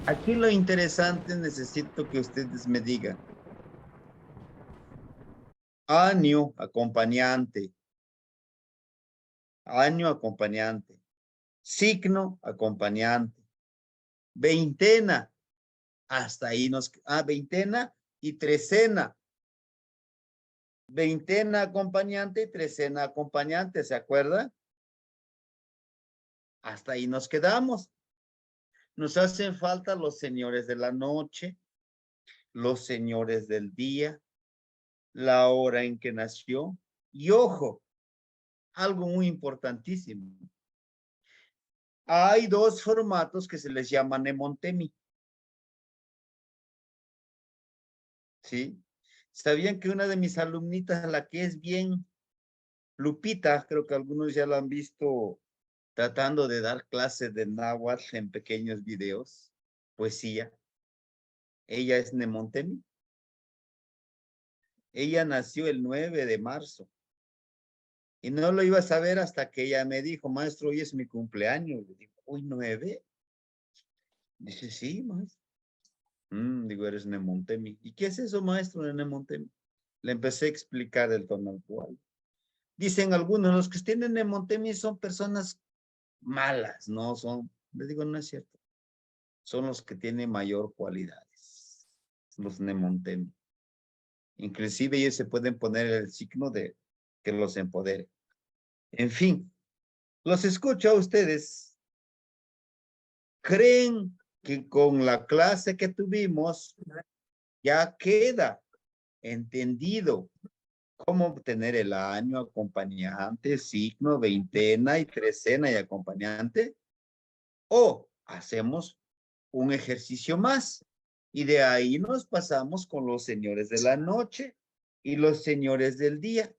Aquí lo interesante, necesito que ustedes me digan. Año acompañante. Año acompañante. Signo acompañante. Veintena. Hasta ahí nos... veintena y trecena. Veintena acompañante y trecena acompañante, ¿se acuerda? Hasta ahí nos quedamos. Nos hacen falta los señores de la noche, los señores del día, la hora en que nació. Y ojo, algo muy importantísimo. Hay dos formatos que se les llama mnemontemi. ¿Sí? ¿Sabían que una de mis alumnitas, la que es bien Lupita, creo que algunos ya la han visto tratando de dar clases de náhuatl en pequeños videos, poesía? Ella es mnemontemi. Ella nació el 9 de marzo. Y no lo iba a saber hasta que ella me dijo, maestro, hoy es mi cumpleaños. Le digo, ¿hoy 9? Dice, sí, maestro. Digo, eres mnemontemi. ¿Y qué es eso, maestro, de mnemontemi? Le empecé a explicar el tono actual. Dicen algunos, los que tienen mnemontemi son personas malas, no son, les digo, no es cierto. Son los que tienen mayor cualidades, los mnemontemi. Inclusive ellos se pueden poner el signo de que los empodere. En fin, los escucho a ustedes. ¿Creen que con la clase que tuvimos ya queda entendido cómo obtener el año, acompañante, signo, veintena y trecena y acompañante? ¿O hacemos un ejercicio más y de ahí nos pasamos con los señores de la noche y los señores del día?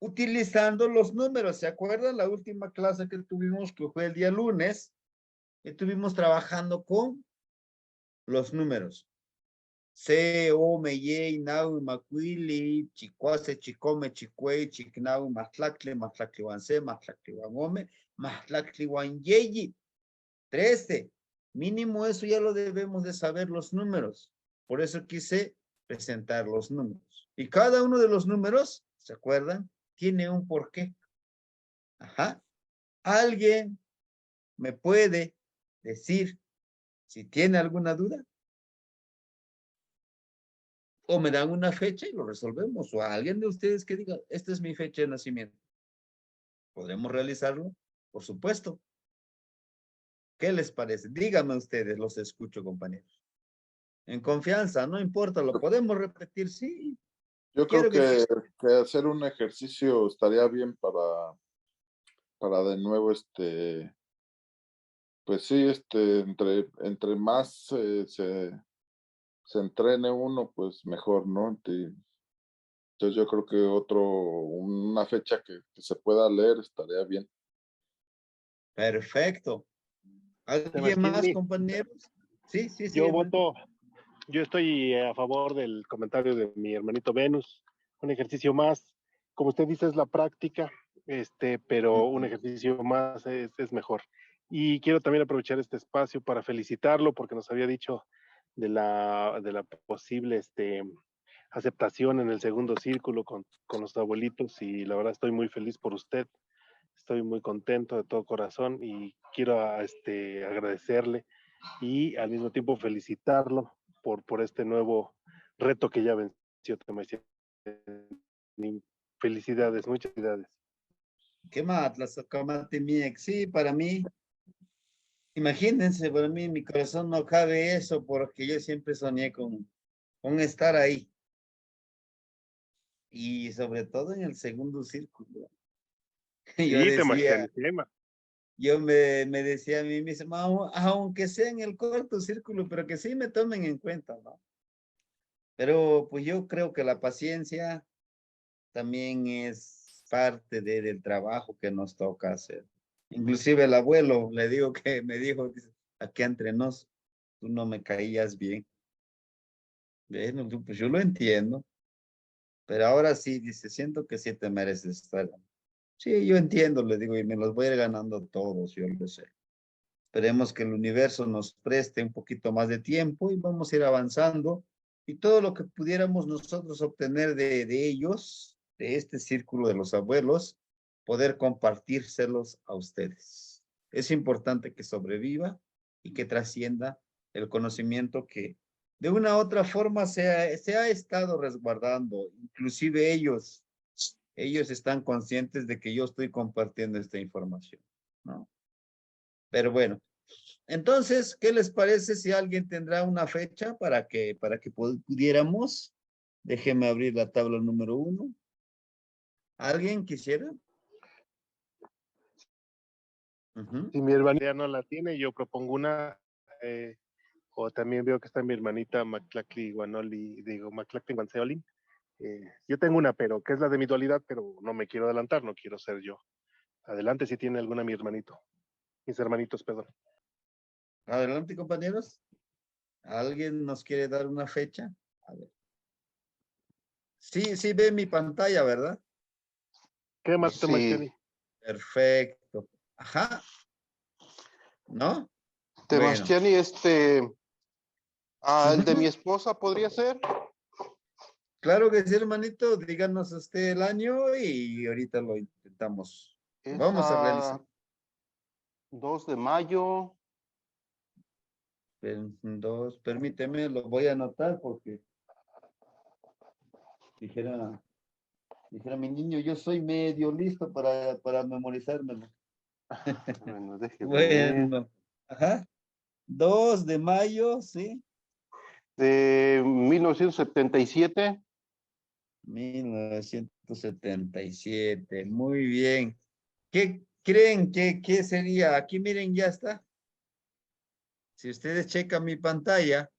Utilizando los números, ¿se acuerdan? La última clase que tuvimos, que fue el día lunes, estuvimos trabajando con los números. C, O, Me, Ye, Nau, Macuili, Chicuase, Chicome, Chicue, Chicnau, Matlactle, Matlaclihuanse, Matlaclihuanome, Matlaclihuanyeyi. 13. Mínimo eso ya lo debemos de saber los números. Por eso quise presentar los números. Y cada uno de los números, ¿se acuerdan? Tiene un porqué. Ajá. ¿Alguien me puede decir si tiene alguna duda? O me dan una fecha y lo resolvemos. O a alguien de ustedes que diga, esta es mi fecha de nacimiento. ¿Podremos realizarlo? Por supuesto. ¿Qué les parece? Díganme ustedes, los escucho, compañeros. En confianza, no importa, lo podemos repetir, sí. Yo creo Quiero que que hacer un ejercicio estaría bien para de nuevo, pues sí, entre más se entrene uno, pues mejor, ¿no? Entonces yo creo que una fecha que se pueda leer estaría bien. perfecto. ¿Alguien más, Sebastián, compañeros? Sí, sí, sí, yo hermano. voto, yo estoy a favor del comentario de mi hermanito Venus. Un ejercicio más, como usted dice, es la práctica, pero un ejercicio más es mejor. Y quiero también aprovechar este espacio para felicitarlo porque nos había dicho de la posible aceptación en el segundo círculo con los abuelitos y la verdad estoy muy feliz por usted. Estoy muy contento de todo corazón y quiero agradecerle y al mismo tiempo felicitarlo por este nuevo reto que ya venció. Felicidades, muchas felicidades. ¿Qué más? La sacamate mi sí, para mí. Imagínense, para mí, en mi corazón no cabe eso porque yo siempre soñé con estar ahí. Y sobre todo en el segundo círculo. Yo Sí, te decía, tema. yo me decía a mí mismo, aunque sea en el corto círculo, pero que sí me tomen en cuenta, ¿no? Pero pues yo creo que la paciencia también es parte del trabajo que nos toca hacer. Inclusive el abuelo, le digo que me dijo, dice, aquí entre nos, tú no me caías bien. Bueno, pues yo lo entiendo, pero ahora sí, dice, siento que sí te mereces estar. Sí, yo entiendo, le digo, y me los voy a ir ganando todos, yo lo sé. Esperemos que el universo nos preste un poquito más de tiempo y vamos a ir avanzando. Y todo lo que pudiéramos nosotros obtener de ellos, de este círculo de los abuelos, poder compartírselos a ustedes. Es importante que sobreviva y que trascienda el conocimiento que de una u otra forma se ha estado resguardando. Inclusive ellos están conscientes de que yo estoy compartiendo esta información, ¿no? Pero bueno, entonces, ¿qué les parece si alguien tendrá una fecha para que pudiéramos? Déjeme abrir la tabla número 1. ¿Alguien quisiera? Si mi hermanita no la tiene, yo propongo una, o también veo que está mi hermanita Maclacli Guanoli, digo, Maclacli Guanceolin. Yo tengo una, pero que es la de mi dualidad, pero no me quiero adelantar, no quiero ser yo. Adelante si tiene alguna mi hermanito, mis hermanitos, perdón. Adelante, compañeros. ¿Alguien nos quiere dar una fecha? A ver. Sí, sí ve mi pantalla, ¿verdad? ¿Qué más te Sí. Perfecto. Ajá. ¿No? Temastiani, Bueno. el de mi esposa podría ser. Claro que sí, hermanito. Díganos usted el año y ahorita lo intentamos. Es Vamos a realizar. 2 de mayo. Permíteme, lo voy a anotar porque dijera mi niño, yo soy medio listo para memorizármelo. Bueno, déjeme ver. Bueno, ajá. 2 de mayo, ¿sí? De 1977. 1977, muy bien. ¿Qué creen qué sería? Aquí miren, ya está. Si ustedes checan mi pantalla,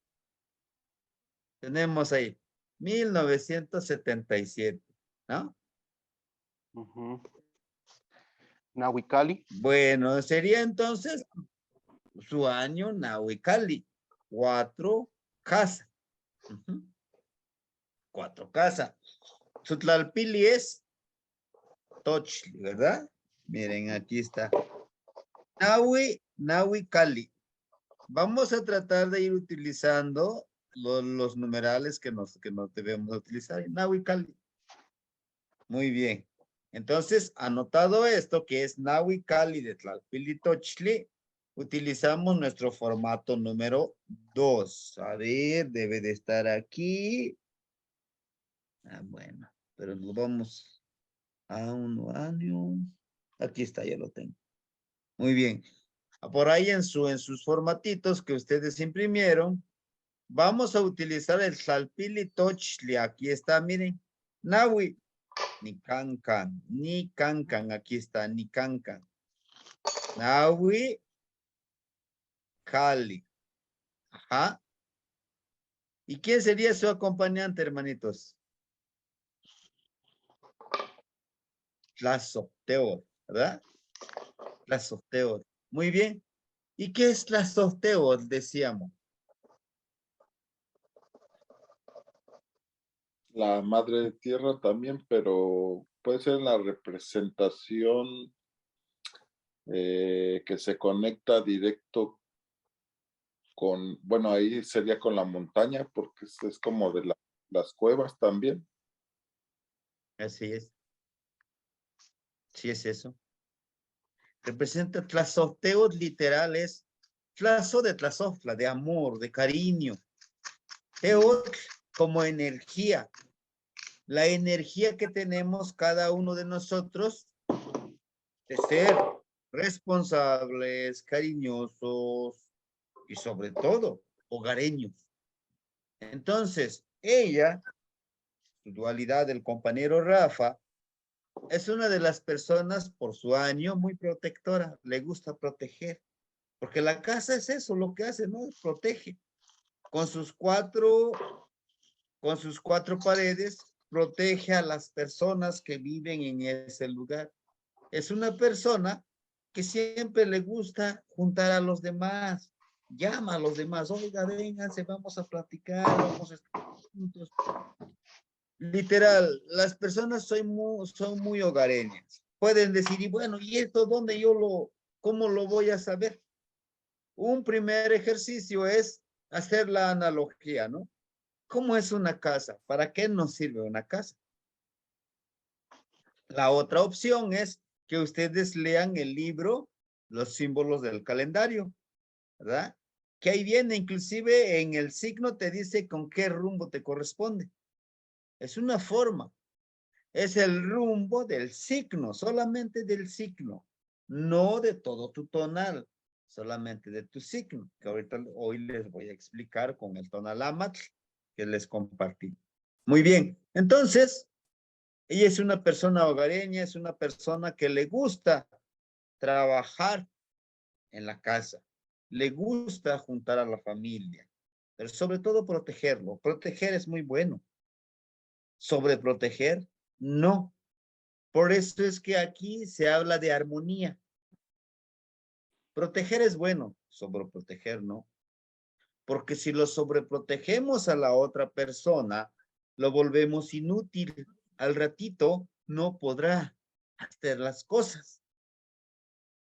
tenemos ahí 1977, ¿no? Nahuicali. Bueno, sería entonces su año Nahuicali. 4 casas. 4 casas. Su tlalpili es Tochli, ¿verdad? Miren, aquí está. Nahuicali. Vamos a tratar de ir utilizando los numerales que nos debemos utilizar. Nahuicali. Muy bien. Entonces, anotado esto, que es Nahuicali de Tlalpili-Tochli, utilizamos nuestro formato número 2. A ver, debe de estar aquí. Bueno, pero nos vamos a un año. Aquí está, ya lo tengo. Muy bien. Por ahí en sus formatitos que ustedes imprimieron, vamos a utilizar el Tlalpili-Tochli. Aquí está, miren. Nahui. Ni cancan, aquí está, ni cancan. Nahui, Cali. Ajá. ¿Y quién sería su acompañante, hermanitos? Tlazocteotl, ¿verdad? Tlazocteotl. Muy bien. ¿Y qué es Tlazocteotl? Decíamos. La madre tierra también, pero puede ser la representación que se conecta directo con, bueno, ahí sería con la montaña, porque es como de las cuevas también. Así es. Sí es eso. Representa Tlazocteotl literal es Tlazo de Tlazoctla, de amor, de cariño. Teotl como energía. La energía que tenemos cada uno de nosotros de ser responsables, cariñosos y sobre todo hogareños. Entonces, ella, su dualidad del compañero Rafa, es una de las personas por su año muy protectora, le gusta proteger, porque la casa es eso, lo que hace, ¿no? Protege. Con sus cuatro paredes, protege a las personas que viven en ese lugar. Es una persona que siempre le gusta juntar a los demás, llama a los demás, oiga, vénganse, vamos a platicar, vamos a estar juntos. Literal, las personas son muy hogareñas. Pueden decir, y bueno, ¿y esto dónde cómo lo voy a saber? Un primer ejercicio es hacer la analogía, ¿no? ¿Cómo es una casa? ¿Para qué nos sirve una casa? La otra opción es que ustedes lean el libro Los símbolos del calendario, ¿verdad? Que ahí viene, inclusive en el signo te dice con qué rumbo te corresponde. Es una forma. Es el rumbo del signo, solamente del signo, no de todo tu tonal, solamente de tu signo, que ahorita hoy les voy a explicar con el tonal Amatl que les compartí. Muy bien, entonces, ella es una persona hogareña, es una persona que le gusta trabajar en la casa, le gusta juntar a la familia, pero sobre todo protegerlo. Proteger es muy bueno. Sobreproteger, no. Por eso es que aquí se habla de armonía. Proteger es bueno, sobreproteger no. Porque si lo sobreprotegemos a la otra persona, lo volvemos inútil. Al ratito no podrá hacer las cosas.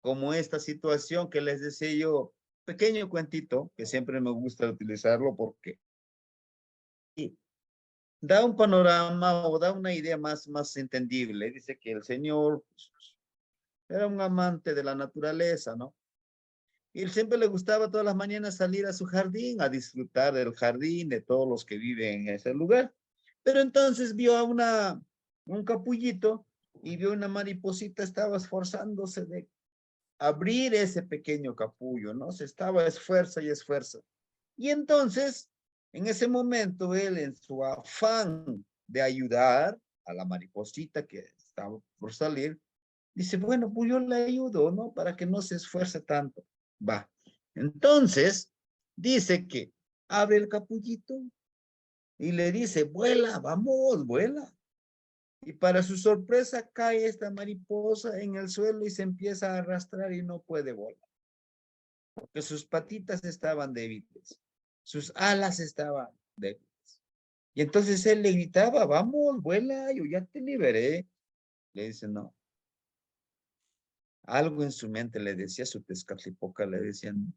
Como esta situación que les decía yo, pequeño cuentito, que siempre me gusta utilizarlo porque da un panorama o da una idea más entendible. Dice que el Señor pues, era un amante de la naturaleza, ¿no? Y él siempre le gustaba todas las mañanas salir a su jardín, a disfrutar del jardín, de todos los que viven en ese lugar. Pero entonces vio a un capullito y vio una mariposita, estaba esforzándose de abrir ese pequeño capullo, ¿no? Se estaba esfuerza y esfuerza. Y entonces, en ese momento, él en su afán de ayudar a la mariposita que estaba por salir, dice, bueno, pues yo le ayudo, ¿no? Para que no se esfuerce tanto. Va. Entonces, dice que abre el capullito y le dice, vuela, vamos, vuela. Y para su sorpresa cae esta mariposa en el suelo y se empieza a arrastrar y no puede volar. Porque sus patitas estaban débiles, sus alas estaban débiles. Y entonces él le gritaba, vamos, vuela, yo ya te liberé. Le dice, no. Algo en su mente le decía, su Tezcatlipoca le decía, no.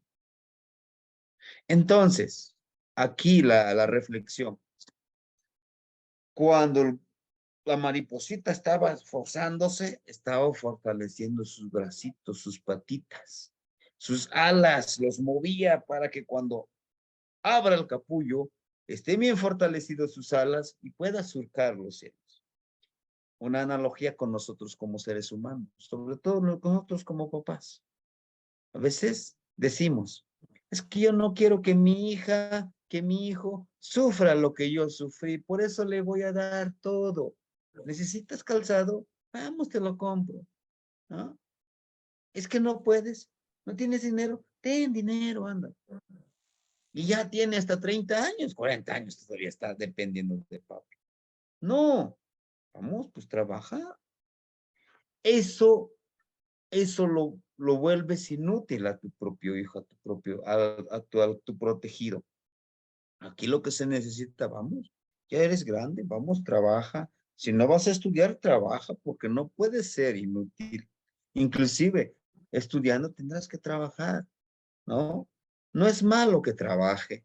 Entonces, aquí la reflexión. Cuando la mariposita estaba esforzándose, estaba fortaleciendo sus bracitos, sus patitas, sus alas, los movía para que cuando abra el capullo, esté bien fortalecidos sus alas y pueda surcar los cielos. Una analogía con nosotros como seres humanos, sobre todo con nosotros como papás. A veces decimos, es que yo no quiero que mi hija, que mi hijo sufra lo que yo sufrí, por eso le voy a dar todo. ¿Necesitas calzado? Vamos, te lo compro. ¿No? Es que no puedes, no tienes dinero, ten dinero, anda. Y ya tiene hasta 30 años, 40 años todavía está dependiendo de papi. No, vamos, pues trabaja. Eso lo vuelves inútil a tu propio hijo, a tu propio, a tu protegido. Aquí lo que se necesita, vamos, ya eres grande, vamos, trabaja. Si no vas a estudiar, trabaja, porque no puede ser inútil. Inclusive, estudiando tendrás que trabajar, ¿no? No es malo que trabaje,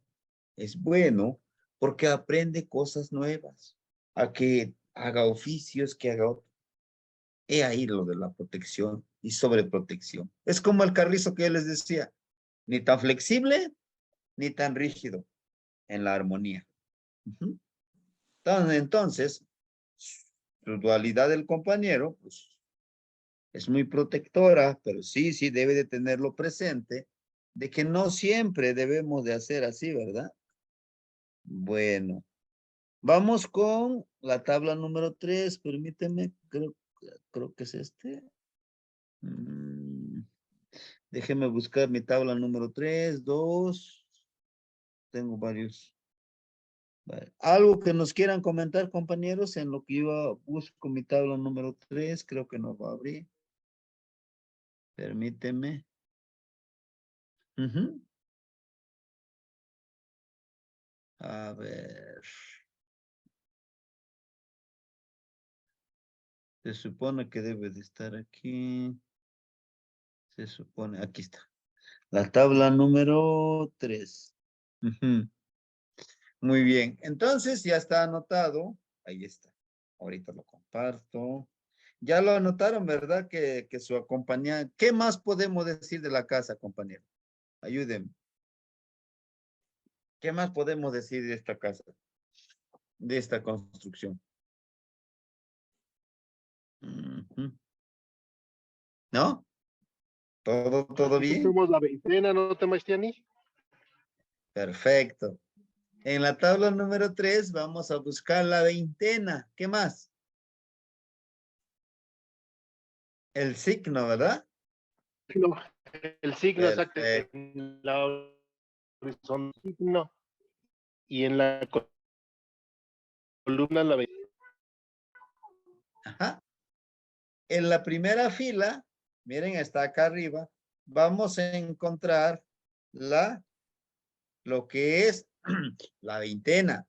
es bueno porque aprende cosas nuevas, a que haga oficios, que haga otro. He ahí lo de la protección y sobreprotección. Es como el carrizo que yo les decía, ni tan flexible ni tan rígido en la armonía. Entonces, su dualidad del compañero, pues, es muy protectora, pero sí debe de tenerlo presente, de que no siempre debemos de hacer así, ¿verdad? Bueno, vamos con la tabla número 3, permíteme, creo que es este. Déjeme buscar mi tabla número 3, 2. Tengo varios. Vale. Algo que nos quieran comentar, compañeros, en lo que yo busco mi tabla número 3, creo que nos va a abrir. Permíteme. A ver. Se supone que debe de estar aquí. Se supone, aquí está. La tabla número 3. Muy bien. Entonces ya está anotado. Ahí está. Ahorita lo comparto. Ya lo anotaron, ¿verdad? Que su acompañante. ¿Qué más podemos decir de la casa, compañero? Ayúdenme. ¿Qué más podemos decir de esta casa? De esta construcción. ¿No? ¿Todo Aquí bien? tenemos la veintena, ¿no te Maestiani? Perfecto. En la tabla número 3 vamos a buscar la veintena. ¿Qué más? El signo, ¿verdad? No, el signo exacto. Perfecto. En la horizontal signo y en la columna la veintena. Ajá. En la primera fila, miren, está acá arriba, vamos a encontrar lo que es la veintena.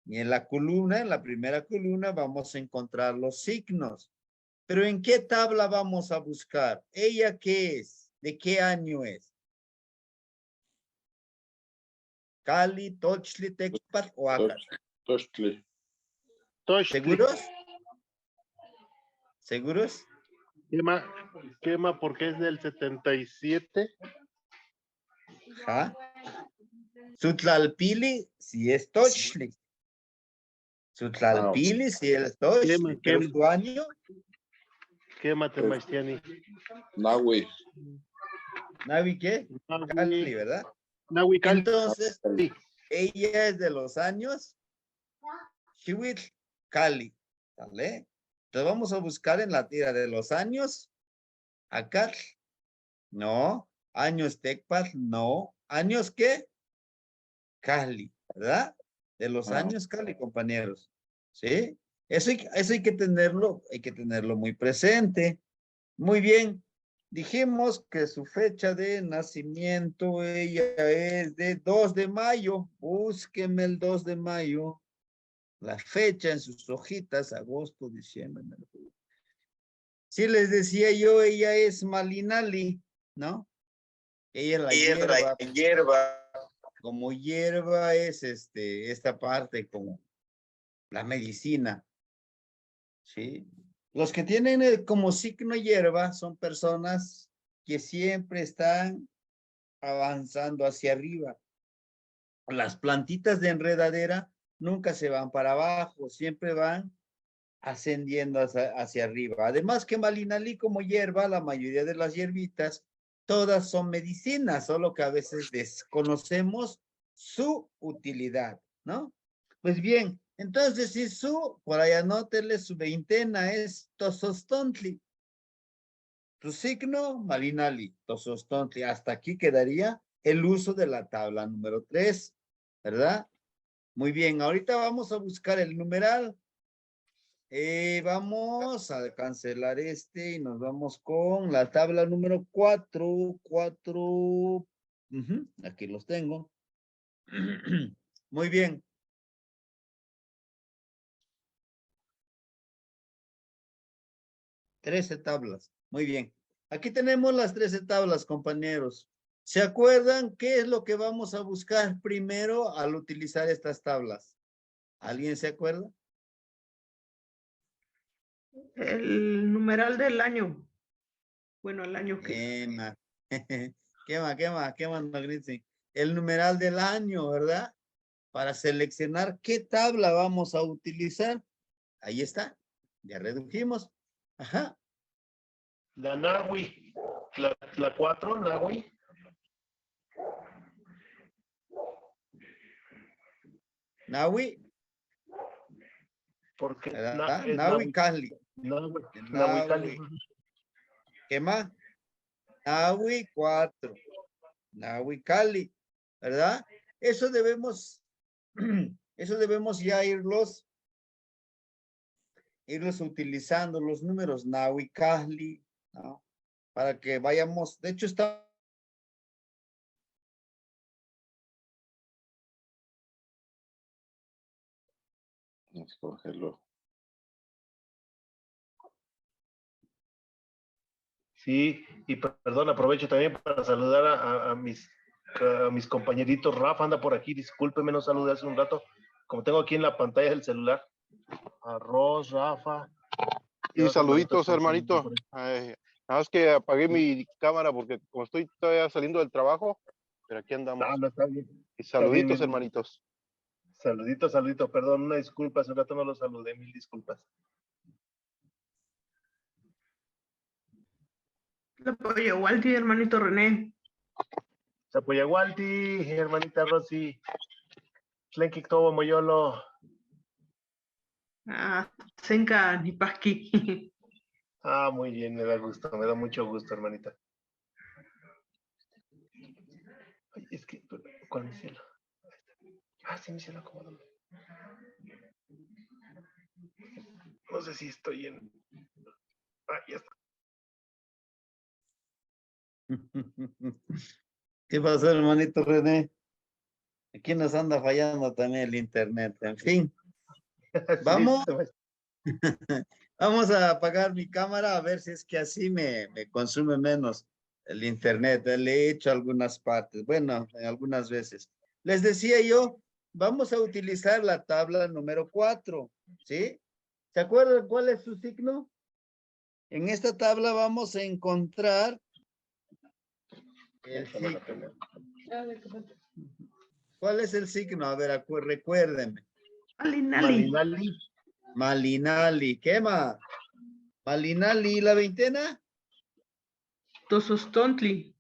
Y en la columna, en la primera columna, vamos a encontrar los signos. Pero ¿en qué tabla vamos a buscar? ¿Ella qué es? ¿De qué año es? Cali, Tochli, Tecpat o Acat. Tochtli. ¿Seguros? ¿Seguros? Quema porque es del 77. Ajá. Sutlalpili, si es Tochli. Sutlalpili, si es Tochli. Pero Quema. su año, Quema te Maestiani. Nahui. Navi, ¿qué? Cali, ¿verdad? Nahui Cali. Entonces, Sí. ella es de los años Chihuit Cali, ¿vale? Entonces vamos a buscar en la tira de los años acá, no, años Tecpat, no, años ¿qué? Cali, ¿verdad? De los años Cali, compañeros, ¿sí? Eso hay que tenerlo muy presente. Muy bien. Dijimos que su fecha de nacimiento, ella es de 2 de mayo. Búsqueme el 2 de mayo. La fecha en sus hojitas, agosto, diciembre. Sí, les decía yo, ella es Malinali, ¿no? Ella es la hierba. hierba. Como hierba es esta parte como la medicina, ¿sí? Los que tienen como signo hierba son personas que siempre están avanzando hacia arriba. Las plantitas de enredadera nunca se van para abajo, siempre van ascendiendo hacia arriba. Además que Malinalí como hierba, la mayoría de las hierbitas, todas son medicinas, solo que a veces desconocemos su utilidad, ¿no? Pues bien, entonces si por ahí anótele, su veintena es Tosostontli. Tu signo, Malinali, Tosostontli. Hasta aquí quedaría el uso de la tabla número 3, ¿verdad? Muy bien, ahorita vamos a buscar el numeral. Vamos a cancelar y nos vamos con la tabla número 4. Aquí los tengo. Muy bien. Trece tablas. Muy bien. Aquí tenemos las 13 tablas, compañeros. ¿Se acuerdan qué es lo que vamos a buscar primero al utilizar estas tablas? ¿Alguien se acuerda? El numeral del año. Bueno, el año que. Quema, Magritte. El numeral del año, ¿verdad? Para seleccionar qué tabla vamos a utilizar. Ahí está. Ya redujimos. Ajá. La Nahui. La 4, Nahui. Nahui. Porque ¿Verdad? es Nahui Cali. Nahui Cali. ¿Qué más? Nahui 4. Nahui Cali. ¿Verdad? Eso debemos ya irlos utilizando, los números Nahui Cali, ¿no? Para que vayamos, de hecho está Escógelo. Sí, Y perdón, aprovecho también para saludar a mis compañeritos. Rafa anda por aquí, discúlpeme, no saludé hace un rato. Como tengo aquí en la pantalla del celular. Arroz, Rafa. Y saluditos, están hermanito. Nada más que apagué mi cámara porque como estoy todavía saliendo del trabajo, pero aquí andamos. No, está bien. Y saluditos, bien. hermanitos. Saludito, perdón, una disculpa, hace un rato no los saludé, mil disculpas. Le apoyo, Walti, hermanito René. Se apoya Walti, hermanita Rosy, Tlenkik Tobo Moyolo. Senka Nipasqui. Muy bien, me da mucho gusto, hermanita. Ay, es que, ¿cuál mi cielo? Sí, mi cielo, acomódame. No sé si estoy en... ya está. ¿Qué pasó, hermanito René? Aquí nos anda fallando también el internet. En fin, vamos. Vamos a apagar mi cámara a ver si es que así me consume menos el internet. Le he hecho algunas partes, bueno, algunas veces. Les decía yo, vamos a utilizar la tabla número 4, ¿sí? ¿Se acuerdan cuál es su signo? En esta tabla vamos a encontrar el signo. ¿Cuál es el signo? A ver, recuérdenme. Malinali. Malinali. ¿Qué más? Malinali, ¿la veintena? Tosostontli.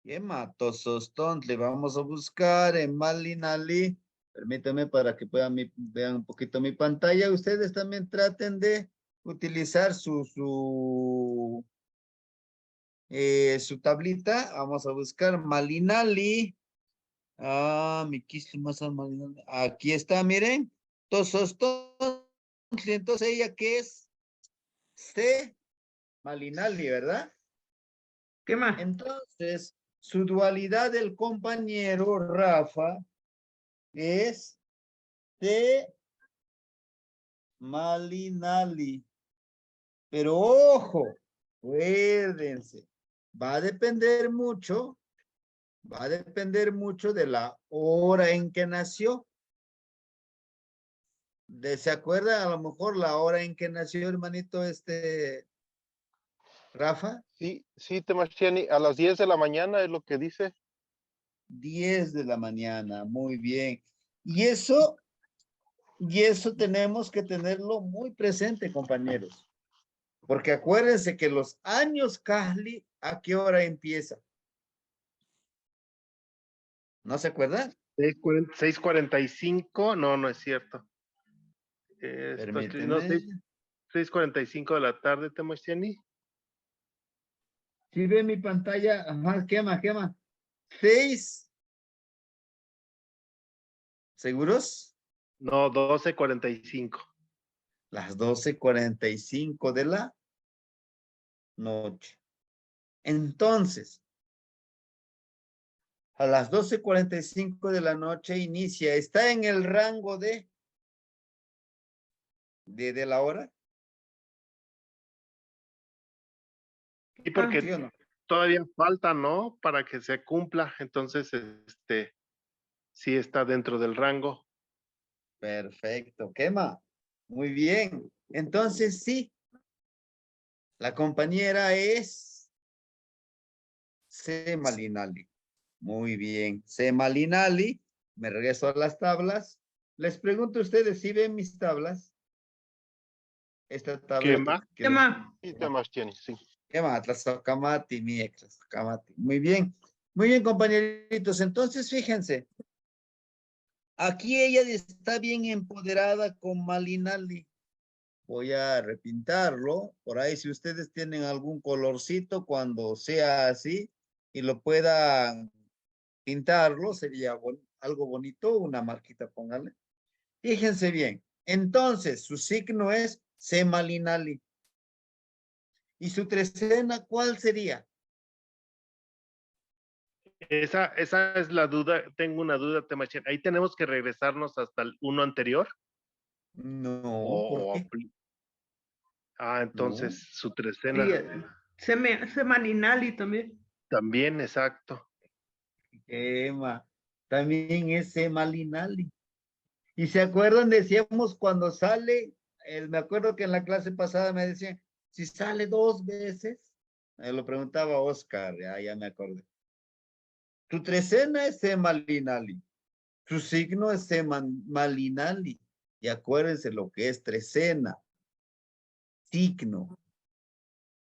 ¿Qué más? Tosostontli. Vamos a buscar en Malinali. Permítame para que puedan vean un poquito mi pantalla. Ustedes también traten de utilizar su tablita. Vamos a buscar Malinali. Mi quisli más Malinali. Aquí está, miren. Tosostontli. Entonces, ¿ella qué es? C. Malinali, ¿verdad? ¿Qué más? Entonces, su dualidad del compañero Rafa es de Malinali. Pero ojo, acuérdense, va a depender mucho de la hora en que nació. ¿Se acuerda a lo mejor la hora en que nació, hermanito, Rafa? Sí, Temachtiani, a las 10 de la mañana es lo que dice. 10 de la mañana, muy bien. Y eso tenemos que tenerlo muy presente, compañeros. Porque acuérdense que los años Kahli, ¿a qué hora empieza? ¿No se acuerdan? 6:45, no es cierto. Permíteme. 6:45 de la tarde, Temostiani. Si ve mi pantalla, ajá, quema. 6. ¿Seguros? No, 12:45. Las 12:45 de la noche. Entonces, a las 12:45 de la noche inicia. ¿Está en el rango de la hora? Y porque ¿Sí o no? todavía falta, ¿no? Para que se cumpla. Entonces, sí está dentro del rango. Perfecto, quema. Muy bien. Entonces, sí, la compañera es C. Malinali. Muy bien. C. Malinali. Me regreso a las tablas. Les pregunto a ustedes si ven mis tablas. Esta tabla. ¿Qué más? Sí, Temachtiani, sí. Quema, Tlazohcamati, mi Tlazohcamati. Muy bien. Muy bien, compañeritos. Entonces, fíjense. Aquí ella está bien empoderada con Malinali. Voy a repintarlo. Por ahí, si ustedes tienen algún colorcito, cuando sea así y lo puedan pintarlo, sería algo bonito, una marquita, póngale. Fíjense bien. Entonces, su signo es Semalinali. ¿Y su trecena cuál sería? Esa es la duda. Tengo una duda, Temachtiani. Ahí tenemos que regresarnos hasta el uno anterior. No, ¿por qué? Entonces No. su trecena. Semaninali también. También, exacto. Quema. También es Semalinali. Y se acuerdan, decíamos cuando sale, me acuerdo que en la clase pasada me decían, si sale 2 veces, lo preguntaba Oscar, ya me acordé. Tu trecena es Semalinali, su signo es Semalinali. Y acuérdense lo que es trecena, signo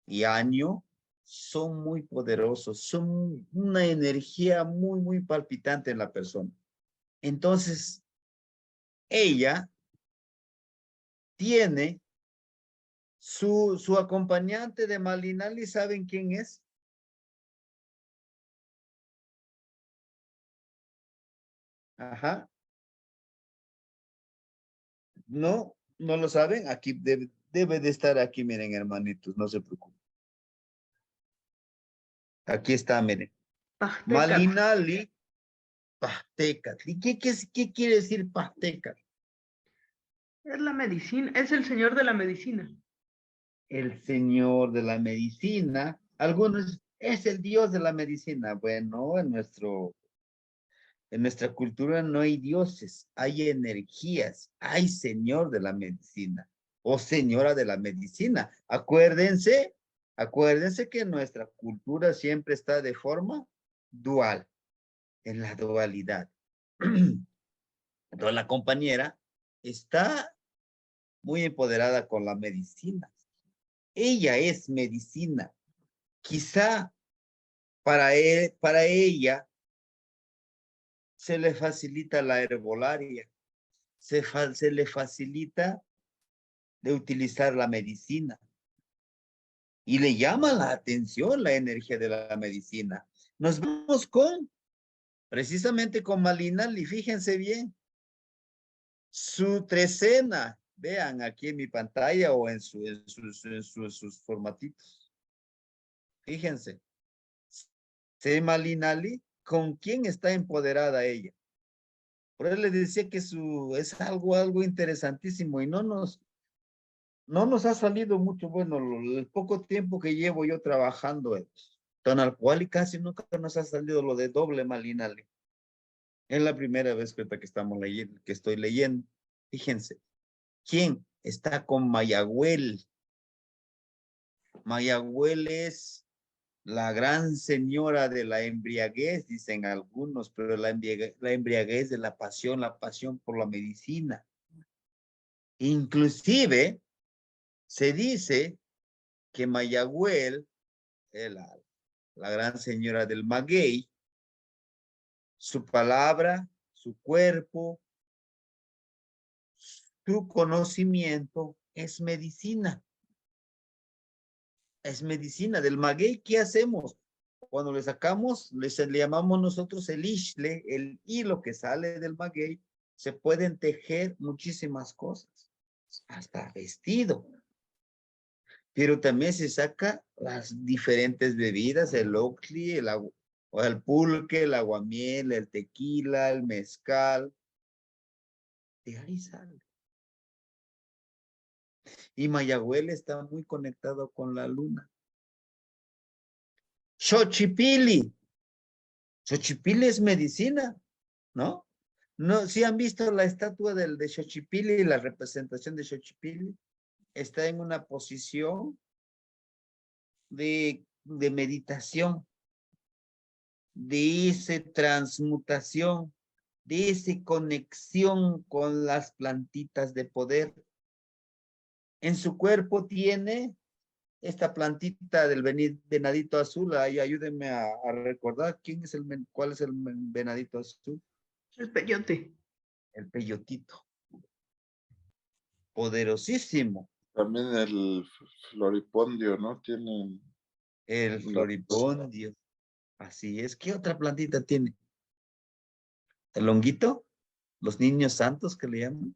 y año son muy poderosos, son una energía muy, muy palpitante en la persona. Entonces, ella tiene su acompañante de Malinali, ¿saben quién es? Ajá. No, no lo saben. Aquí debe de estar aquí, miren, hermanitos, no se preocupen. Aquí está, miren. Pahtecat. Malinali, Pahtecat. ¿Y qué quiere decir Pahtecat? Es la medicina, es el señor de la medicina. El señor de la medicina. Algunos, es el dios de la medicina. Bueno, en nuestra cultura no hay dioses, hay energías, hay señor de la medicina o señora de la medicina. Acuérdense que nuestra cultura siempre está de forma dual, en la dualidad. Entonces la compañera está muy empoderada con la medicina. Ella es medicina. Quizá para ella se le facilita la herbolaria, se le facilita de utilizar la medicina y le llama la atención la energía de la medicina. Nos vamos precisamente con Malinali, fíjense bien, su trecena, vean aquí en mi pantalla o en sus formatitos. Fíjense, se Malinali, ¿con quién está empoderada ella? Por eso les decía que es algo interesantísimo y no nos ha salido mucho, bueno, el poco tiempo que llevo yo trabajando en Tonal y casi nunca nos ha salido lo de doble Malinali. Es la primera vez que estamos leyendo, que estoy leyendo. Fíjense, ¿quién está con Mayagüel? Mayagüel es la gran señora de la embriaguez, dicen algunos, pero la embriaguez de la pasión por la medicina. Inclusive, se dice que Mayagüel, la gran señora del maguey, su palabra, su cuerpo, su conocimiento es medicina. Es medicina. Del maguey, ¿qué hacemos? Cuando le sacamos, le llamamos nosotros el ishle, el hilo que sale del maguey, se pueden tejer muchísimas cosas, hasta vestido. Pero también se saca las diferentes bebidas, el oxli, el pulque, el aguamiel, el tequila, el mezcal. De ahí sale. Y Mayagüel está muy conectado con la luna. Xochipilli. Xochipilli es medicina, ¿no? No, si han visto la estatua de Xochipilli, la representación de Xochipilli, está en una posición de meditación, de esa transmutación, de esa conexión con las plantitas de poder. En su cuerpo tiene esta plantita del venadito azul. Ahí ayúdenme a recordar cuál es el venadito azul. El peyote. El peyotito. Poderosísimo. También el floripondio, ¿no? Tienen El floripondio. Así es. ¿Qué otra plantita tiene? ¿El honguito? ¿Los niños santos que le llaman?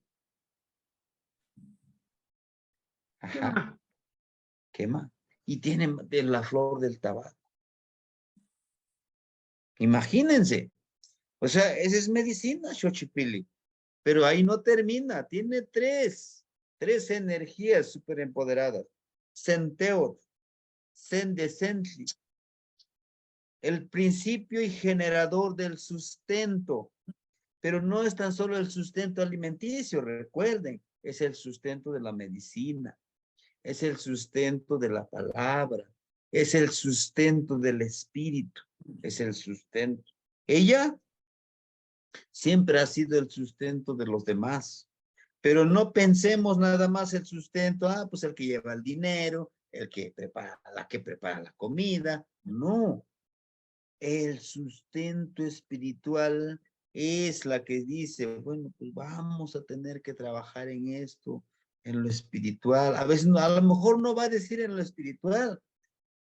Ajá. Quema. Y tiene de la flor del tabaco. Imagínense. O sea, esa es medicina, Xochipilli. Pero ahí no termina. Tiene tres energías súper empoderadas. Centeor, Sendesentli. El principio y generador del sustento. Pero no es tan solo el sustento alimenticio, recuerden, es el sustento de la medicina, es el sustento de la palabra, es el sustento del espíritu, es el sustento. Ella siempre ha sido el sustento de los demás, pero no pensemos nada más el sustento, pues el que lleva el dinero, el que prepara, la que prepara la comida, no. El sustento espiritual es la que dice, bueno, pues vamos a tener que trabajar en esto, en lo espiritual. A veces, a lo mejor no va a decir en lo espiritual,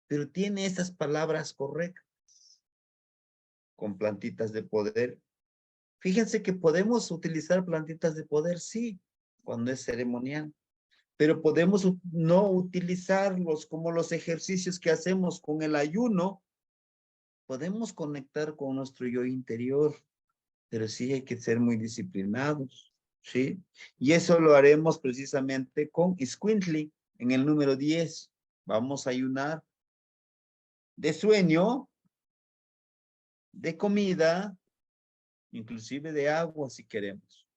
pero tiene esas palabras correctas con plantitas de poder. Fíjense que podemos utilizar plantitas de poder, sí, cuando es ceremonial, pero podemos no utilizarlos como los ejercicios que hacemos con el ayuno. Podemos conectar con nuestro yo interior, pero sí hay que ser muy disciplinados, ¿sí? Y eso lo haremos precisamente con Escuintli, en el número 10. Vamos a ayunar de sueño, de comida, inclusive de agua si queremos.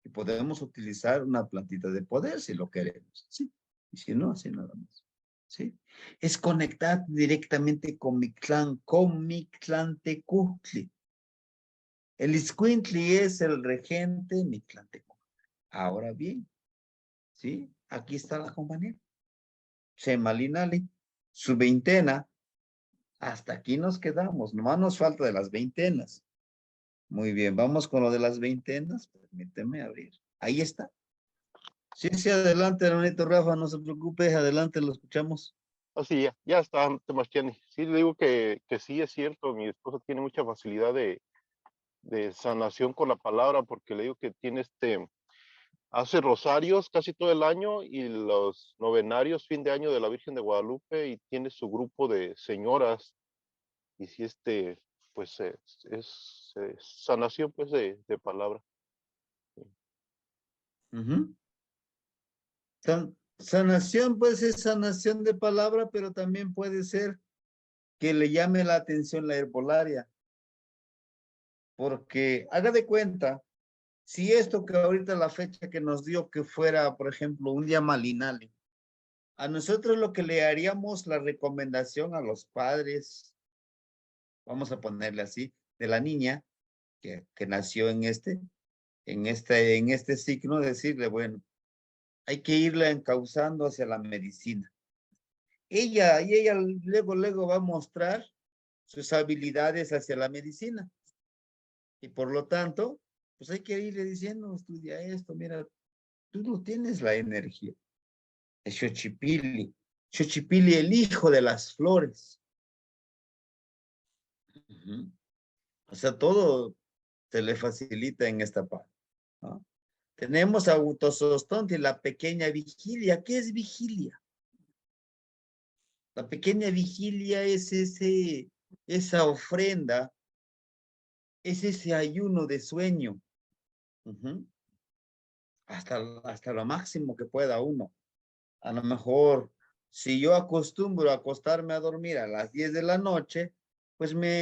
Y podemos utilizar una plantita de poder si lo queremos, ¿sí? Y si no, así nada más, ¿sí? Es conectar directamente con mi clan Tecutli. El Escuintli es el regente Mictlantecuhtli. Ahora bien, ¿sí? Aquí está la compañera. Semalinali, su veintena. Hasta aquí nos quedamos. Nomás nos falta de las veintenas. Muy bien, vamos con lo de las veintenas. Permíteme abrir. Ahí está. Sí, sí, adelante, hermanito Rafa, no se preocupe. Adelante, lo escuchamos. Así ya está, Sebastián. Sí, le digo que sí es cierto, mi esposa tiene mucha facilidad de sanación con la palabra, porque le digo que tiene hace rosarios casi todo el año y los novenarios fin de año de la Virgen de Guadalupe y tiene su grupo de señoras y sí pues es sanación pues de palabra. Sanación, pues es sanación de palabra, pero también puede ser que le llame la atención la herbolaria. Porque haga de cuenta, si esto que ahorita la fecha que nos dio que fuera, por ejemplo, un día malinale, a nosotros lo que le haríamos la recomendación a los padres, vamos a ponerle así, de la niña que nació en este signo, decirle, bueno, hay que irla encauzando hacia la medicina. Ella luego va a mostrar sus habilidades hacia la medicina. Y por lo tanto, pues hay que irle diciendo, estudia esto, mira, tú no tienes la energía. Es Xochipilli. Xochipilli, el hijo de las flores. O sea, todo se le facilita en esta parte, ¿no? Tenemos a Utosostonti, la pequeña vigilia. ¿Qué es vigilia? La pequeña vigilia es esa ofrenda, es ese ayuno de sueño. Hasta lo máximo que pueda uno. A lo mejor, si yo acostumbro a acostarme a dormir a las 10 de la noche, pues me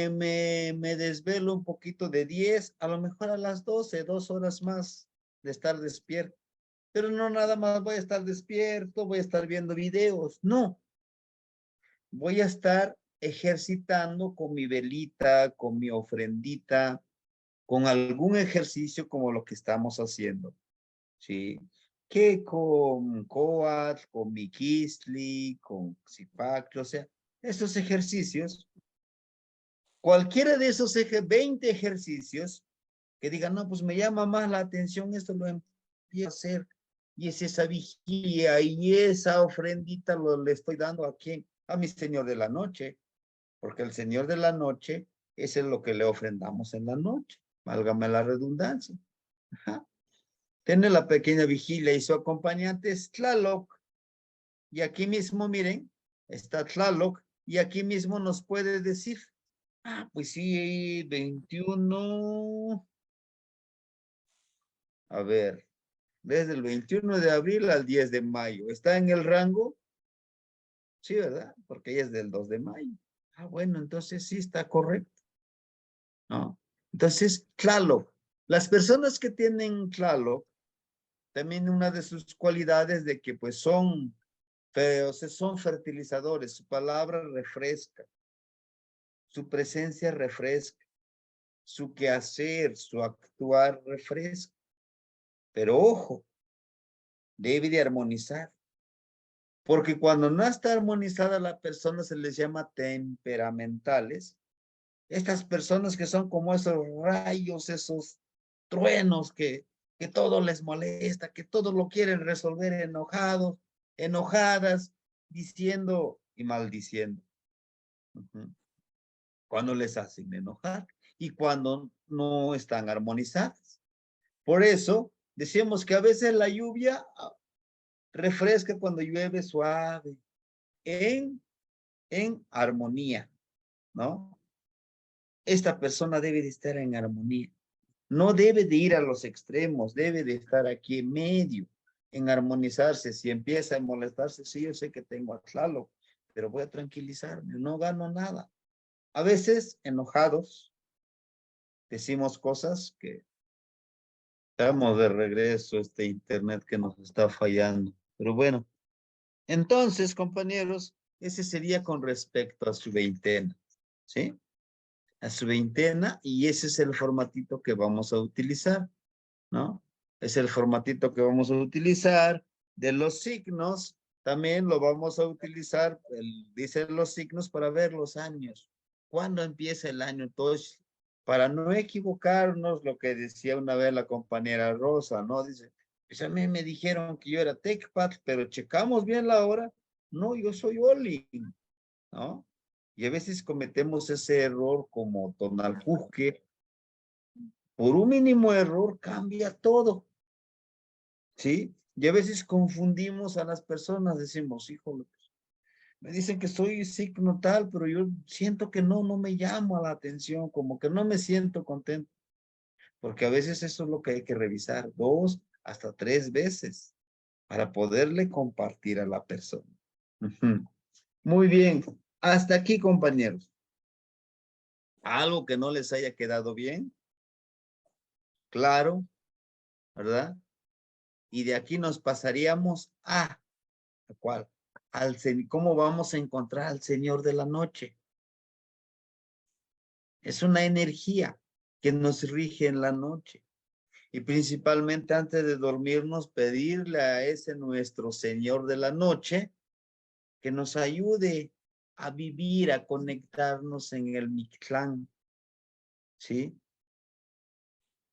desvelo un poquito de 10, a lo mejor a las 12, 2 horas más de estar despierto. Pero no nada más voy a estar despierto, voy a estar viendo videos, no. Voy a estar ejercitando con mi velita, con mi ofrendita, con algún ejercicio como lo que estamos haciendo, ¿sí? Que con Coat, con Miquistli, con Zipac, o sea, esos ejercicios, cualquiera de esos 20 ejercicios, que digan, no, pues me llama más la atención, esto lo empiezo a hacer, y es esa vigilia y esa ofrendita le estoy dando a quién, a mi Señor de la noche, porque el Señor de la noche es lo que le ofrendamos en la noche, válgame la redundancia. Ajá. Tiene la pequeña vigilia y su acompañante es Tlaloc. Y aquí mismo, miren, está Tlaloc y aquí mismo nos puede decir, pues sí, 21, a ver, desde el 21 de abril al 10 de mayo, está en el rango Sí, ¿verdad? Porque ella es del 2 de mayo. Ah, bueno, entonces sí está correcto, ¿no? Entonces, Tlaloc. Las personas que tienen Tlaloc, también una de sus cualidades de que pues son feos, son fertilizadores. Su palabra refresca. Su presencia refresca. Su quehacer, su actuar refresca. Pero ojo, debe de armonizar. Porque cuando no está armonizada la persona se les llama temperamentales. Estas personas que son como esos rayos, esos truenos que todo les molesta, que todo lo quieren resolver enojados, enojadas, diciendo y maldiciendo. Cuando les hacen enojar y cuando no están armonizadas. Por eso decimos que a veces la lluvia refresca cuando llueve suave, en armonía, ¿no? Esta persona debe de estar en armonía. No debe de ir a los extremos, debe de estar aquí en medio, en armonizarse. Si empieza a molestarse, sí, yo sé que tengo a Tlaloc, pero voy a tranquilizarme, no gano nada. A veces, enojados, decimos cosas que estamos de regreso, este internet que nos está fallando. Pero bueno, entonces, compañeros, ese sería con respecto a su veintena, ¿sí? A su veintena, y ese es el formatito que vamos a utilizar, ¿no? Es el formatito que vamos a utilizar. De los signos, también lo vamos a utilizar, dicen los signos para ver los años. ¿Cuándo empieza el año? Entonces, para no equivocarnos, lo que decía una vez la compañera Rosa, ¿no? Dice, pues a mí me dijeron que yo era Tecpat, pero checamos bien la hora. No, yo soy Oli, ¿no? Y a veces cometemos ese error como Tonalpujque. Por un mínimo error cambia todo, ¿sí? Y a veces confundimos a las personas, decimos, híjole, me dicen que soy signo tal, pero yo siento que no me llama la atención, como que no me siento contento, porque a veces eso es lo que hay que revisar 2 hasta 3 veces para poderle compartir a la persona. Muy bien, hasta aquí, compañeros. ¿Algo que no les haya quedado bien? Claro, ¿verdad? Y de aquí nos pasaríamos a ¿cuál? ¿Cómo vamos a encontrar al Señor de la noche? Es una energía que nos rige en la noche. Y principalmente antes de dormirnos, pedirle a ese nuestro Señor de la noche que nos ayude a vivir, a conectarnos en el Mictlán. ¿Sí?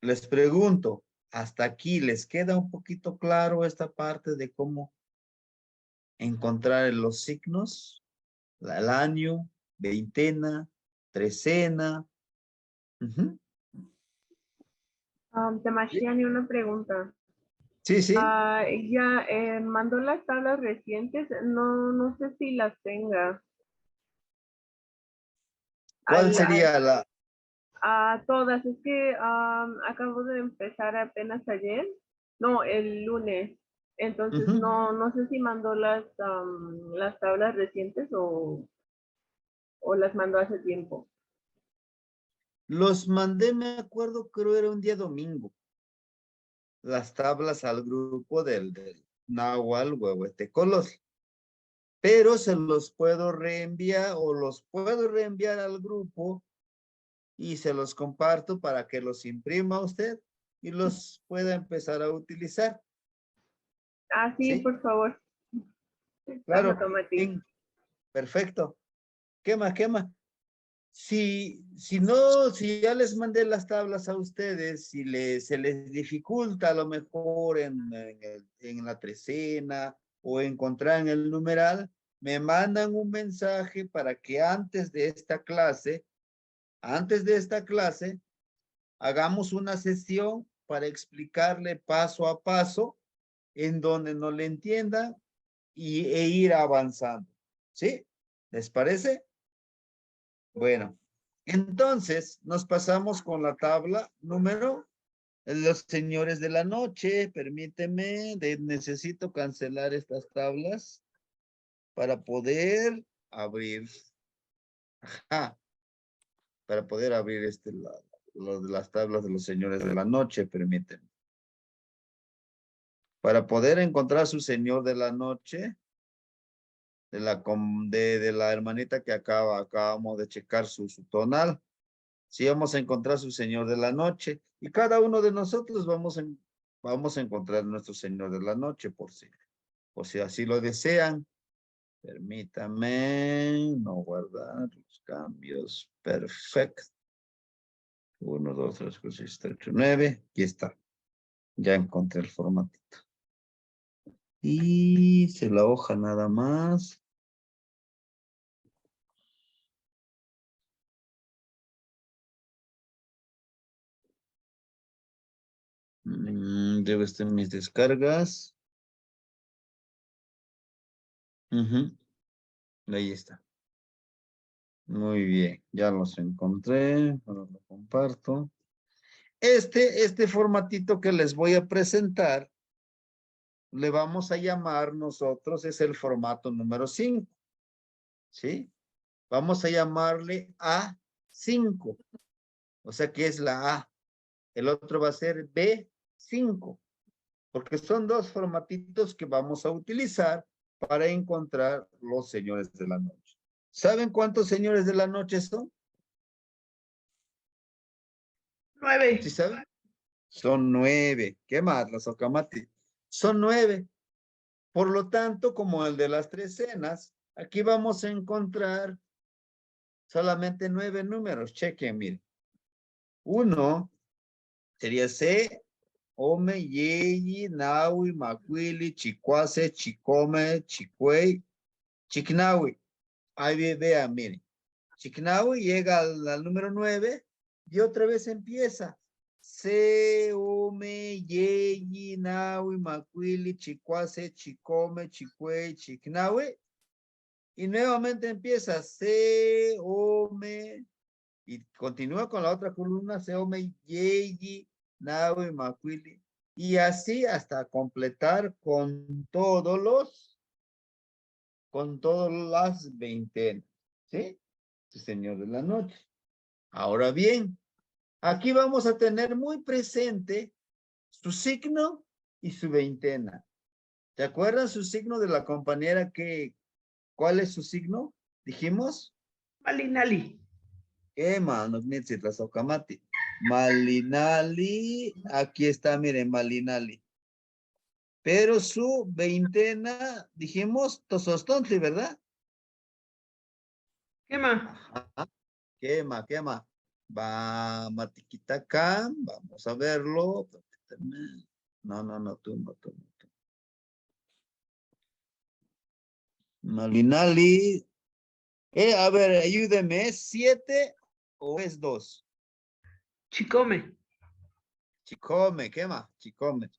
Les pregunto, hasta aquí, ¿les queda un poquito claro esta parte de cómo encontrar los signos? El año, veintena, trecena. Temashtiani, una pregunta. Sí, sí. Ya mandó las tablas recientes, no sé si las tenga. ¿Cuál sería la? A todas, es que acabo de empezar apenas ayer, no, el lunes, entonces no sé si mandó las tablas recientes o las mandó hace tiempo. Los mandé, me acuerdo, creo era un día domingo. Las tablas al grupo del Nahual Huehuetecolos. Pero se los puedo reenviar o los puedo reenviar al grupo y se los comparto para que los imprima usted y los pueda empezar a utilizar. Sí, ¿Sí? por favor. Claro. Bien. Perfecto. Quema. Si ya les mandé las tablas a ustedes, si se les dificulta a lo mejor en la trecena o encontrar en el numeral, me mandan un mensaje para que antes de esta clase, hagamos una sesión para explicarle paso a paso en donde no le entiendan e ir avanzando. ¿Sí? ¿Les parece? Bueno, entonces nos pasamos con la tabla número los señores de la noche. Permíteme, necesito cancelar estas tablas. para poder abrir, ajá, para poder abrir lo de las tablas de los señores de la noche, permítanme. Para poder encontrar su señor de la noche, de la hermanita que acabamos de checar su tonal. Sí, vamos a encontrar su señor de la noche. Y cada uno de nosotros vamos a encontrar nuestro señor de la noche, por si así lo desean. Permítame no guardar los cambios. Perfecto. 1, 2, 3, 4, 6, 7, 8, 9. Aquí está. Ya encontré el formatito. Y se la hoja nada más. Debe estar en mis descargas. Ahí está. Muy bien, ya los encontré. Ahora lo comparto. Este formatito que les voy a presentar, le vamos a llamar nosotros, es el formato número 5. ¿Sí? Vamos a llamarle A5. O sea que es la A. El otro va a ser B5. Porque son dos formatitos que vamos a utilizar para encontrar los señores de la noche. ¿Saben cuántos señores de la noche son? 9. ¿Sí saben? Son 9. ¿Qué más, las Ocamati? Son 9. Por lo tanto, como el de las 3 cenas, aquí vamos a encontrar solamente 9 números. Chequen, miren. 1 sería C, Ome, Yeyi, Naui, Macuili, Chicuase, Chicome, Chicuey, Chicnaui. Ahí vean, miren. Chicnaui llega al número 9 y otra vez empieza. Se, Ome, Yeyi, Naui, Macuili, Chicuase, Chicome, Chicuey, Chicnaui. Y nuevamente empieza. Se, Ome. Y continúa con la otra columna. Se, Ome, Yeyi, Naui, Macuili. Y así hasta completar con todas las veintenas. ¿Sí? Señor de la noche. Ahora bien, aquí vamos a tener muy presente su signo y su veintena. ¿Te acuerdas su signo de la compañera cuál es su signo? Dijimos. Malinali. ¿Qué manos? Malinali, aquí está, miren, Malinali. Pero su veintena, dijimos, Tosostontli, ¿verdad? Quema. Ajá. Quema. Va, Matiquitacán, vamos a verlo. No, tú. Malinali. A ver, ayúdeme, ¿es 7 o es 2? Chicome. Chicome, quema, Chicome.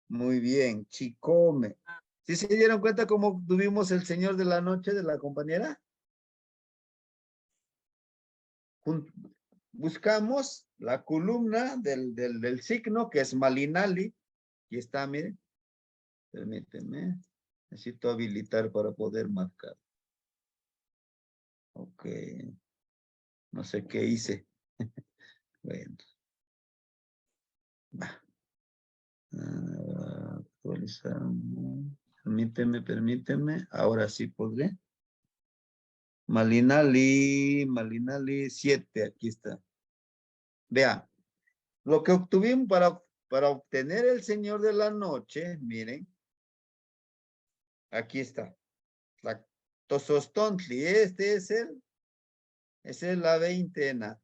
Muy bien, Chicome. ¿Sí se dieron cuenta cómo tuvimos el señor de la noche de la compañera? Buscamos la columna del signo que es Malinali. Aquí está, miren. Permíteme. Necesito habilitar para poder marcar. Ok. No sé qué hice. Bueno. Va. Actualizar. Permíteme. Ahora sí podré. Malinali 7. Aquí está. Vea. Lo que obtuvimos para obtener el señor de la noche, miren. Aquí está. La Tosostontli. Esa es la veintena.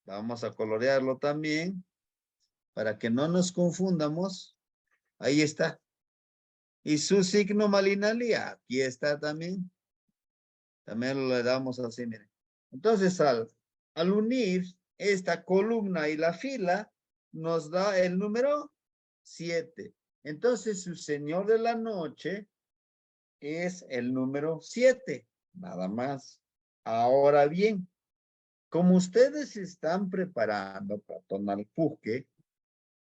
Vamos a colorearlo también para que no nos confundamos. Ahí está. Y su signo Malinali, aquí está también. También le damos así, miren. Entonces, al unir esta columna y la fila, nos da el número 7. Entonces, su señor de la noche es el número 7. Nada más. Ahora bien, como ustedes se están preparando para Tonalpujque,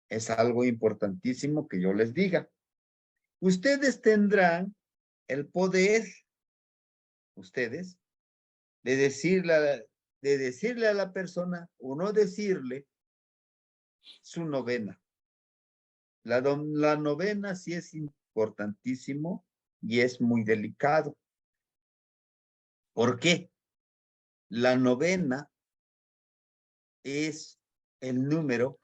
es algo importantísimo que yo les diga. Ustedes tendrán el poder, ustedes, de decirle a la persona o no decirle su novena. La novena sí es importantísimo y es muy delicado. ¿Por qué? La novena es el número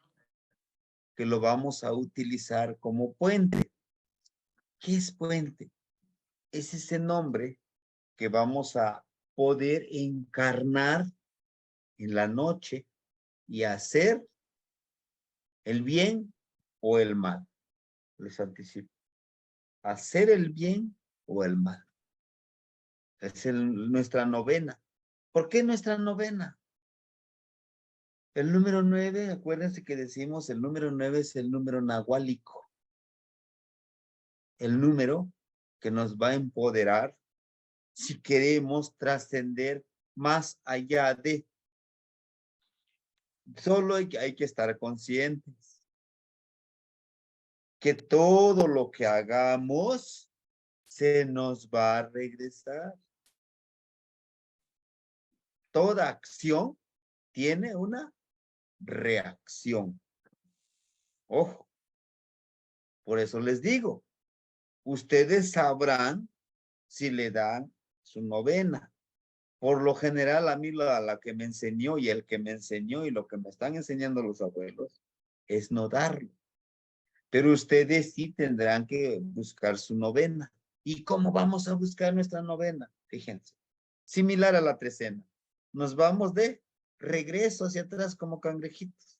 que lo vamos a utilizar como puente. ¿Qué es puente? Es ese nombre que vamos a poder encarnar en la noche y hacer el bien o el mal. Les anticipo. Hacer el bien o el mal. Es nuestra novena. ¿Por qué nuestra novena? El número 9, acuérdense que decimos, el número 9 es el número nahuálico. El número que nos va a empoderar si queremos trascender más allá de. Solo hay que estar conscientes que todo lo que hagamos se nos va a regresar. Toda acción tiene una reacción. Ojo, por eso les digo, ustedes sabrán si le dan su novena. Por lo general, a mí la que me enseñó y el que me enseñó y lo que me están enseñando los abuelos es no darlo. Pero ustedes sí tendrán que buscar su novena. ¿Y cómo vamos a buscar nuestra novena? Fíjense, similar a la trecena. Nos vamos de regreso hacia atrás como cangrejitos.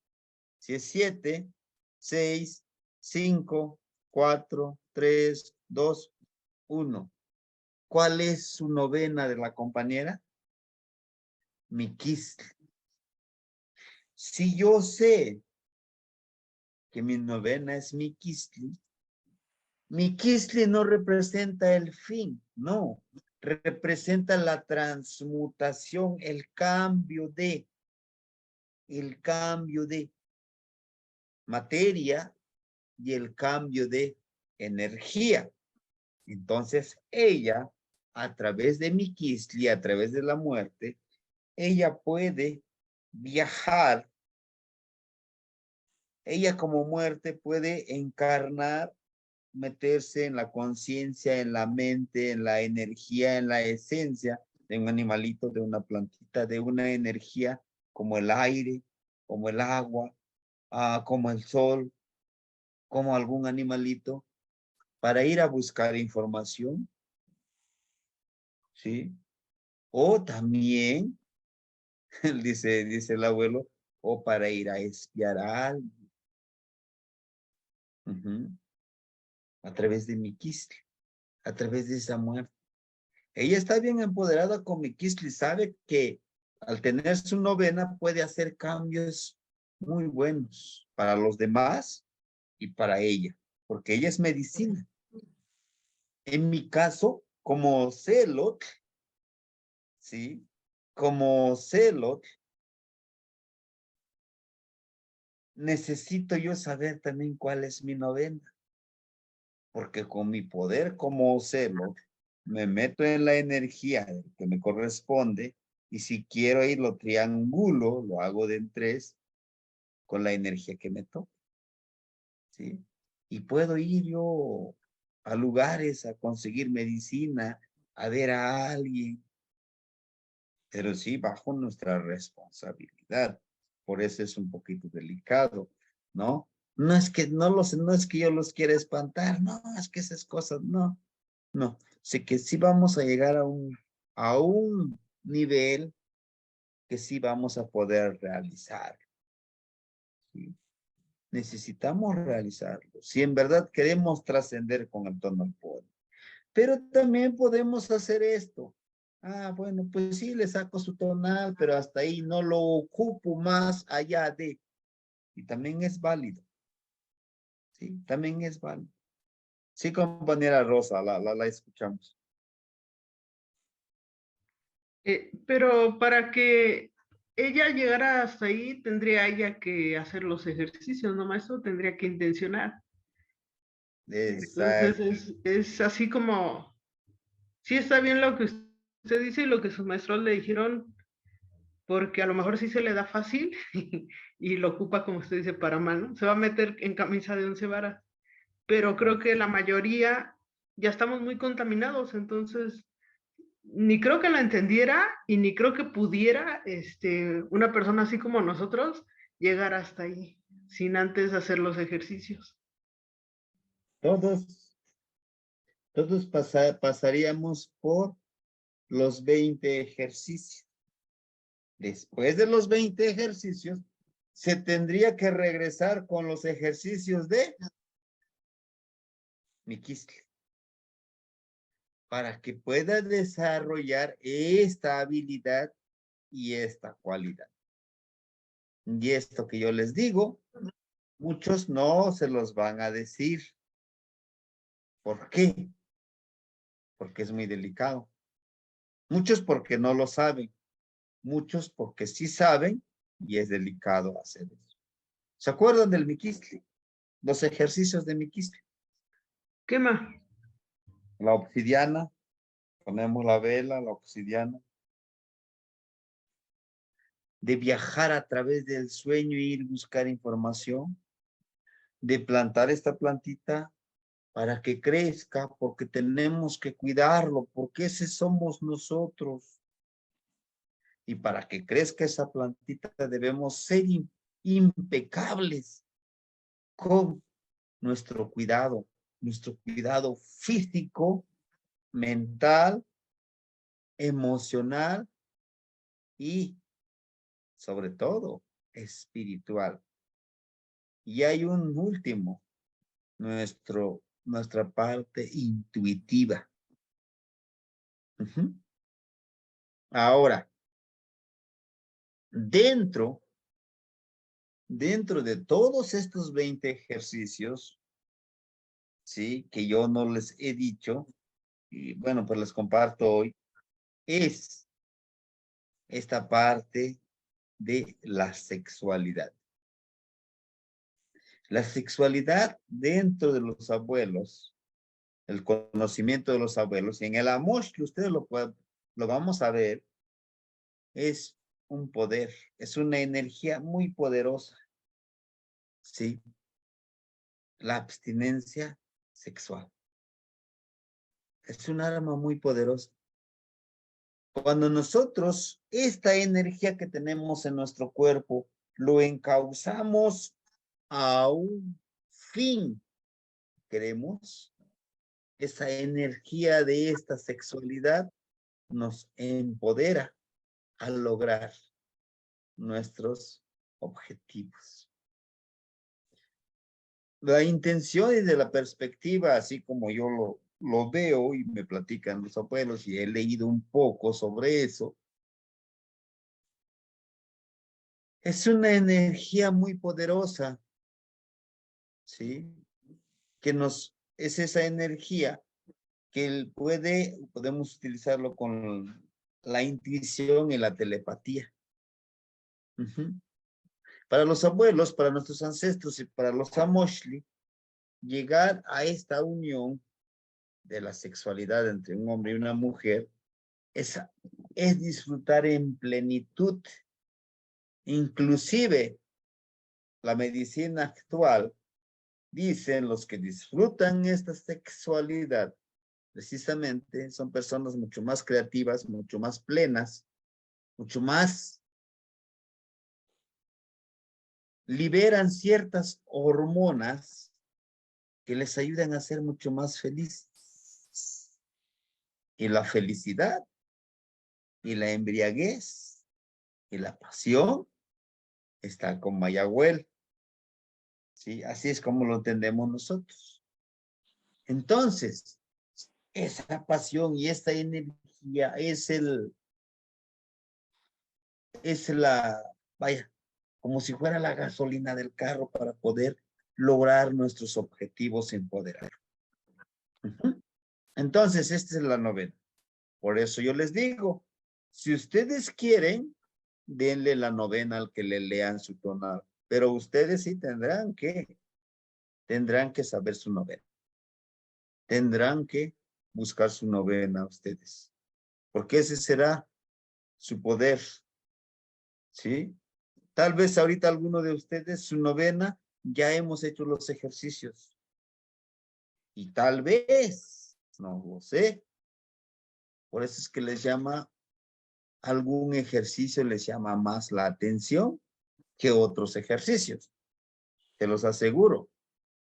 Si es 7, 6, 5, 4, 3, 2, 1. ¿Cuál es su novena de la compañera? Miquistli. Si yo sé que mi novena es Miquistli, Miquistli no representa el fin, no. Representa la transmutación, el cambio de materia y el cambio de energía. Entonces ella, a través de Miquistli, a través de la muerte, ella puede viajar. Ella como muerte puede encarnar, meterse en la conciencia, en la mente, en la energía, en la esencia de un animalito, de una plantita, de una energía como el aire, como el agua, como el sol, como algún animalito, para ir a buscar información, ¿sí? O también, dice el abuelo, o para ir a espiar a alguien. A través de Miquistli, a través de esa muerte. Ella está bien empoderada con Miquistli, sabe que al tener su novena puede hacer cambios muy buenos para los demás y para ella, porque ella es medicina. En mi caso, como Celot, ¿sí? Como Celot, necesito yo saber también cuál es mi novena, porque con mi poder como Celot, me meto en la energía que me corresponde y si quiero ir lo triangulo, lo hago de en 3 con la energía que me toca, ¿sí? Y puedo ir yo a lugares a conseguir medicina, a ver a alguien, pero sí bajo nuestra responsabilidad. Por eso es un poquito delicado, ¿no? No es que no es que yo los quiera espantar, no, es que esas cosas, no. Sé que sí vamos a llegar a un nivel que sí vamos a poder realizar. ¿Sí? Necesitamos realizarlo. Si en verdad queremos trascender con el tono al poder. Pero también podemos hacer esto. Bueno, pues sí, le saco su tonal, pero hasta ahí no lo ocupo más allá de. Y también es válido. Sí, también es válido. Sí, compañera Rosa, la escuchamos. Pero para que ella llegara hasta ahí, tendría ella que hacer los ejercicios, ¿no, maestro? Tendría que intencionar. Entonces Exacto. es así como sí está bien lo que usted dice y lo que sus maestros le dijeron, porque a lo mejor sí se le da fácil y lo ocupa, como usted dice, para mal, ¿no? Se va a meter en camisa de 11 varas, pero creo que la mayoría ya estamos muy contaminados, entonces ni creo que lo entendiera y ni creo que pudiera una persona así como nosotros llegar hasta ahí sin antes hacer los ejercicios. Todos pasaríamos por los 20 ejercicios. Después de los 20 ejercicios, se tendría que regresar con los ejercicios de Miquistle para que pueda desarrollar esta habilidad y esta cualidad. Y esto que yo les digo, muchos no se los van a decir. ¿Por qué? Porque es muy delicado. Muchos porque no lo saben. Muchos porque sí saben y es delicado hacer eso. ¿Se acuerdan del Miquistle? Los ejercicios de Miquistle. ¿Qué más? La obsidiana. Ponemos la vela, la obsidiana. De viajar a través del sueño e ir buscar información. De plantar esta plantita para que crezca, porque tenemos que cuidarlo, porque ese somos nosotros. Y para que crezca esa plantita debemos ser impecables con nuestro cuidado físico, mental, emocional y sobre todo espiritual. Y hay un último, nuestra parte intuitiva. Ahora, dentro de todos estos 20 ejercicios, sí, que yo no les he dicho, y bueno, pues les comparto hoy, es esta parte de la sexualidad. La sexualidad dentro de los abuelos, el conocimiento de los abuelos, y en el Amosh, que ustedes lo vamos a ver, es un poder, es una energía muy poderosa, ¿sí? La abstinencia sexual. Es un arma muy poderosa. Cuando nosotros, esta energía que tenemos en nuestro cuerpo, lo encauzamos a un fin, queremos, esa energía de esta sexualidad nos empodera a lograr nuestros objetivos. La intención y de la perspectiva, así como yo lo veo y me platican los abuelos y he leído un poco sobre eso, es una energía muy poderosa, ¿sí? Es esa energía que podemos utilizarlo con la intuición y la telepatía. Para los abuelos, para nuestros ancestros y para los Amoshli, llegar a esta unión de la sexualidad entre un hombre y una mujer es disfrutar en plenitud. Inclusive, la medicina actual dicen los que disfrutan esta sexualidad, precisamente son personas mucho más creativas, mucho más plenas, mucho más liberan ciertas hormonas que les ayudan a ser mucho más felices. Y la felicidad, y la embriaguez, y la pasión está con Mayagüel. ¿Sí? Así es como lo entendemos nosotros. Entonces, esa pasión y esta energía vaya, como si fuera la gasolina del carro para poder lograr nuestros objetivos empoderados. Entonces, esta es la novena. Por eso yo les digo, si ustedes quieren, denle la novena al que le lean su tonal, pero ustedes sí tendrán que saber su novena. Tendrán que buscar su novena a ustedes, porque ese será su poder, ¿sí? Tal vez ahorita alguno de ustedes, su novena, ya hemos hecho los ejercicios. Y tal vez, no lo sé, por eso es que les llama, algún ejercicio les llama más la atención que otros ejercicios. Te los aseguro.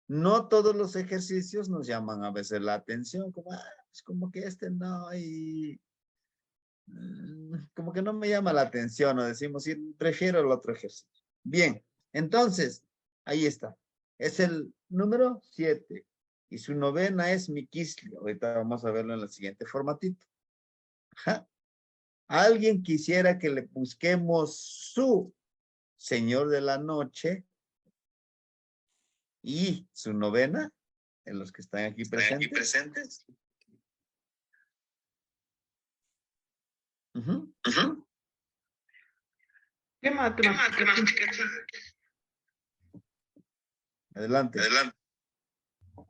No todos los ejercicios nos llaman a veces la atención, como, es como que este no, y como que no me llama la atención, o decimos, sí, prefiero el otro ejercicio. Bien, entonces, ahí está. Es el número 7. Y su novena es Miquisli. Ahorita vamos a verlo en el siguiente formatito. Ajá. ¿Alguien quisiera que le busquemos su Señor de la Noche y su novena? En los que están aquí presentes. Uh-huh. Uh-huh. ¿Qué matemáticas? Adelante.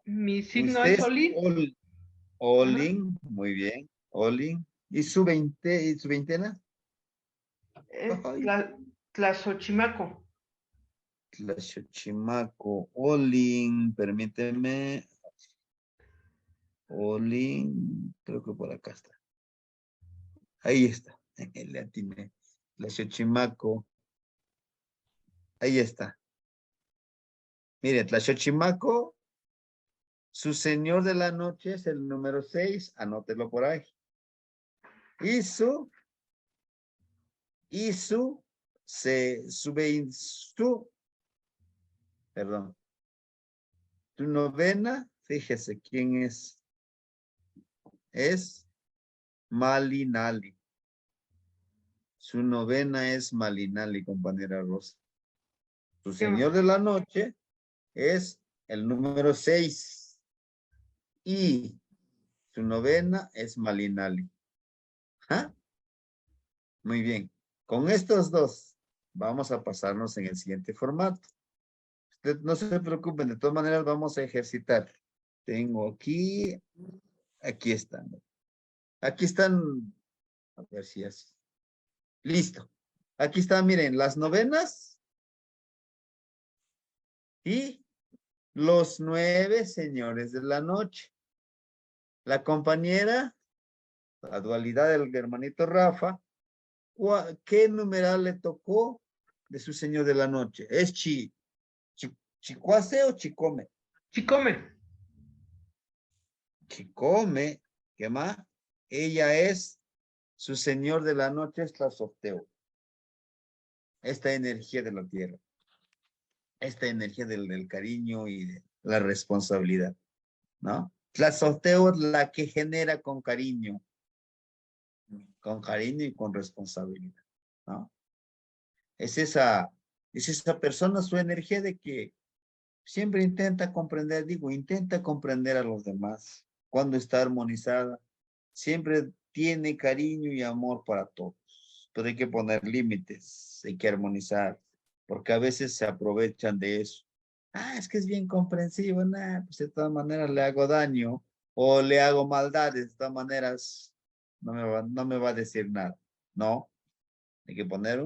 Mi signo Usted es Olin. Olin, muy bien. Olin. ¿Y su veintena? Es Tlaxochimaco. Tlaxochimaco. Olin, permíteme. Olin, creo que por acá está. Ahí está. Le atiné. Tlaxochimaco. Ahí está. Mire, Tlaxochimaco, su señor de la noche es el número 6. Anótelo por ahí. Y su perdón, tu novena, fíjese quién es. Es Malinali. Su novena es Malinali, compañera Rosa. Su señor de la noche es el número 6. Y su novena es Malinali. ¿Ah? Muy bien. Con estos dos vamos a pasarnos en el siguiente formato. Usted no se preocupen, de todas maneras vamos a ejercitar. Tengo aquí están. Aquí están, a ver si es. Listo. Aquí están, miren, las novenas y los 9 señores de la noche. La compañera, la dualidad del hermanito Rafa, ¿qué numeral le tocó de su señor de la noche? ¿Es Chicuase o Chicome? Chicome. Chicome, ¿qué más? Ella es, su señor de la noche es Tlaxocteo. Esta energía de la tierra. Esta energía del cariño y de la responsabilidad, ¿no? Tlaxocteo es la que genera con cariño y con responsabilidad, ¿no? Es esa persona, su energía de que siempre intenta comprender a los demás. Cuando está armonizada, siempre tiene cariño y amor para todos. Pero hay que poner límites, hay que armonizar, porque a veces se aprovechan de eso. Es que es bien comprensivo, pues de todas maneras le hago daño o le hago maldades, de todas maneras no me va a decir nada. No, hay que poner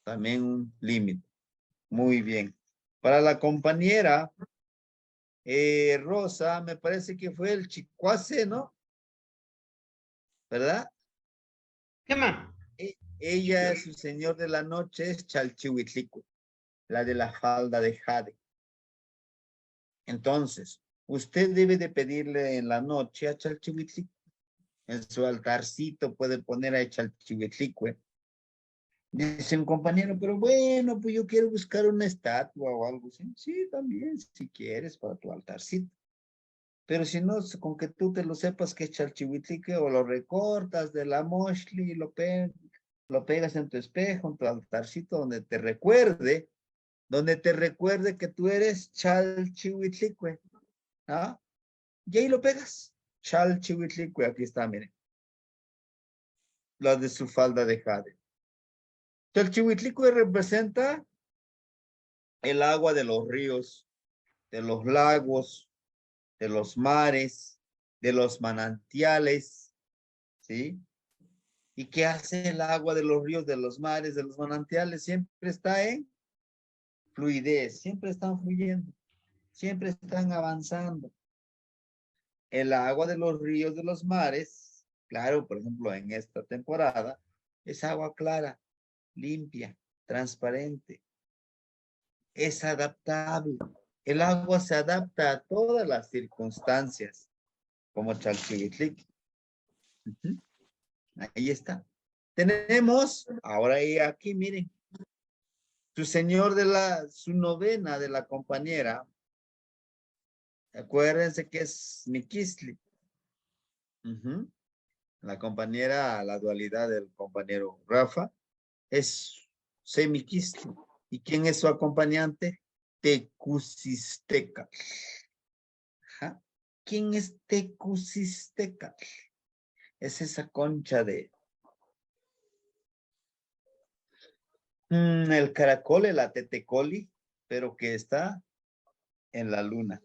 también un límite. Muy bien. Para la compañera Rosa, me parece que fue el Chicuase, ¿no? ¿Verdad? ¿Qué más? Ella, su señor de la noche, es Chalchihuitlicue, la de la falda de jade. Entonces, usted debe de pedirle en la noche a Chalchihuitlicue. En su altarcito puede poner a Chalchihuitlicue. Dice un compañero, pero bueno, pues yo quiero buscar una estatua o algo así. Sí, también, si quieres, para tu altarcito. Pero si no, con que tú te lo sepas que es Chalchihuitlicue, o lo recortas de la moshli y lo pegas en tu espejo, en tu altarcito, donde te recuerde que tú eres Chalchihuitlicue. ¿Ah? Y ahí lo pegas. Chalchihuitlicue, aquí está, miren. La de su falda de jade. Chalchihuitlicue representa el agua de los ríos, de los lagos, de los mares, de los manantiales, ¿sí? ¿Y qué hace el agua de los ríos, de los mares, de los manantiales? Siempre está en fluidez, siempre están fluyendo, siempre están avanzando. El agua de los ríos, de los mares, claro, por ejemplo, en esta temporada, es agua clara, limpia, transparente, es adaptable. El agua se adapta a todas las circunstancias, como Chalchihuitlic. Ahí está. Tenemos, ahora y aquí, miren, su novena de la compañera, acuérdense que es Miquisli. La compañera, la dualidad del compañero Rafa, es Semiquisli. ¿Y quién es su acompañante? Tecusisteca. ¿Quién es Tecusisteca? Es esa concha de el caracol, el atetecoli, pero que está en la luna.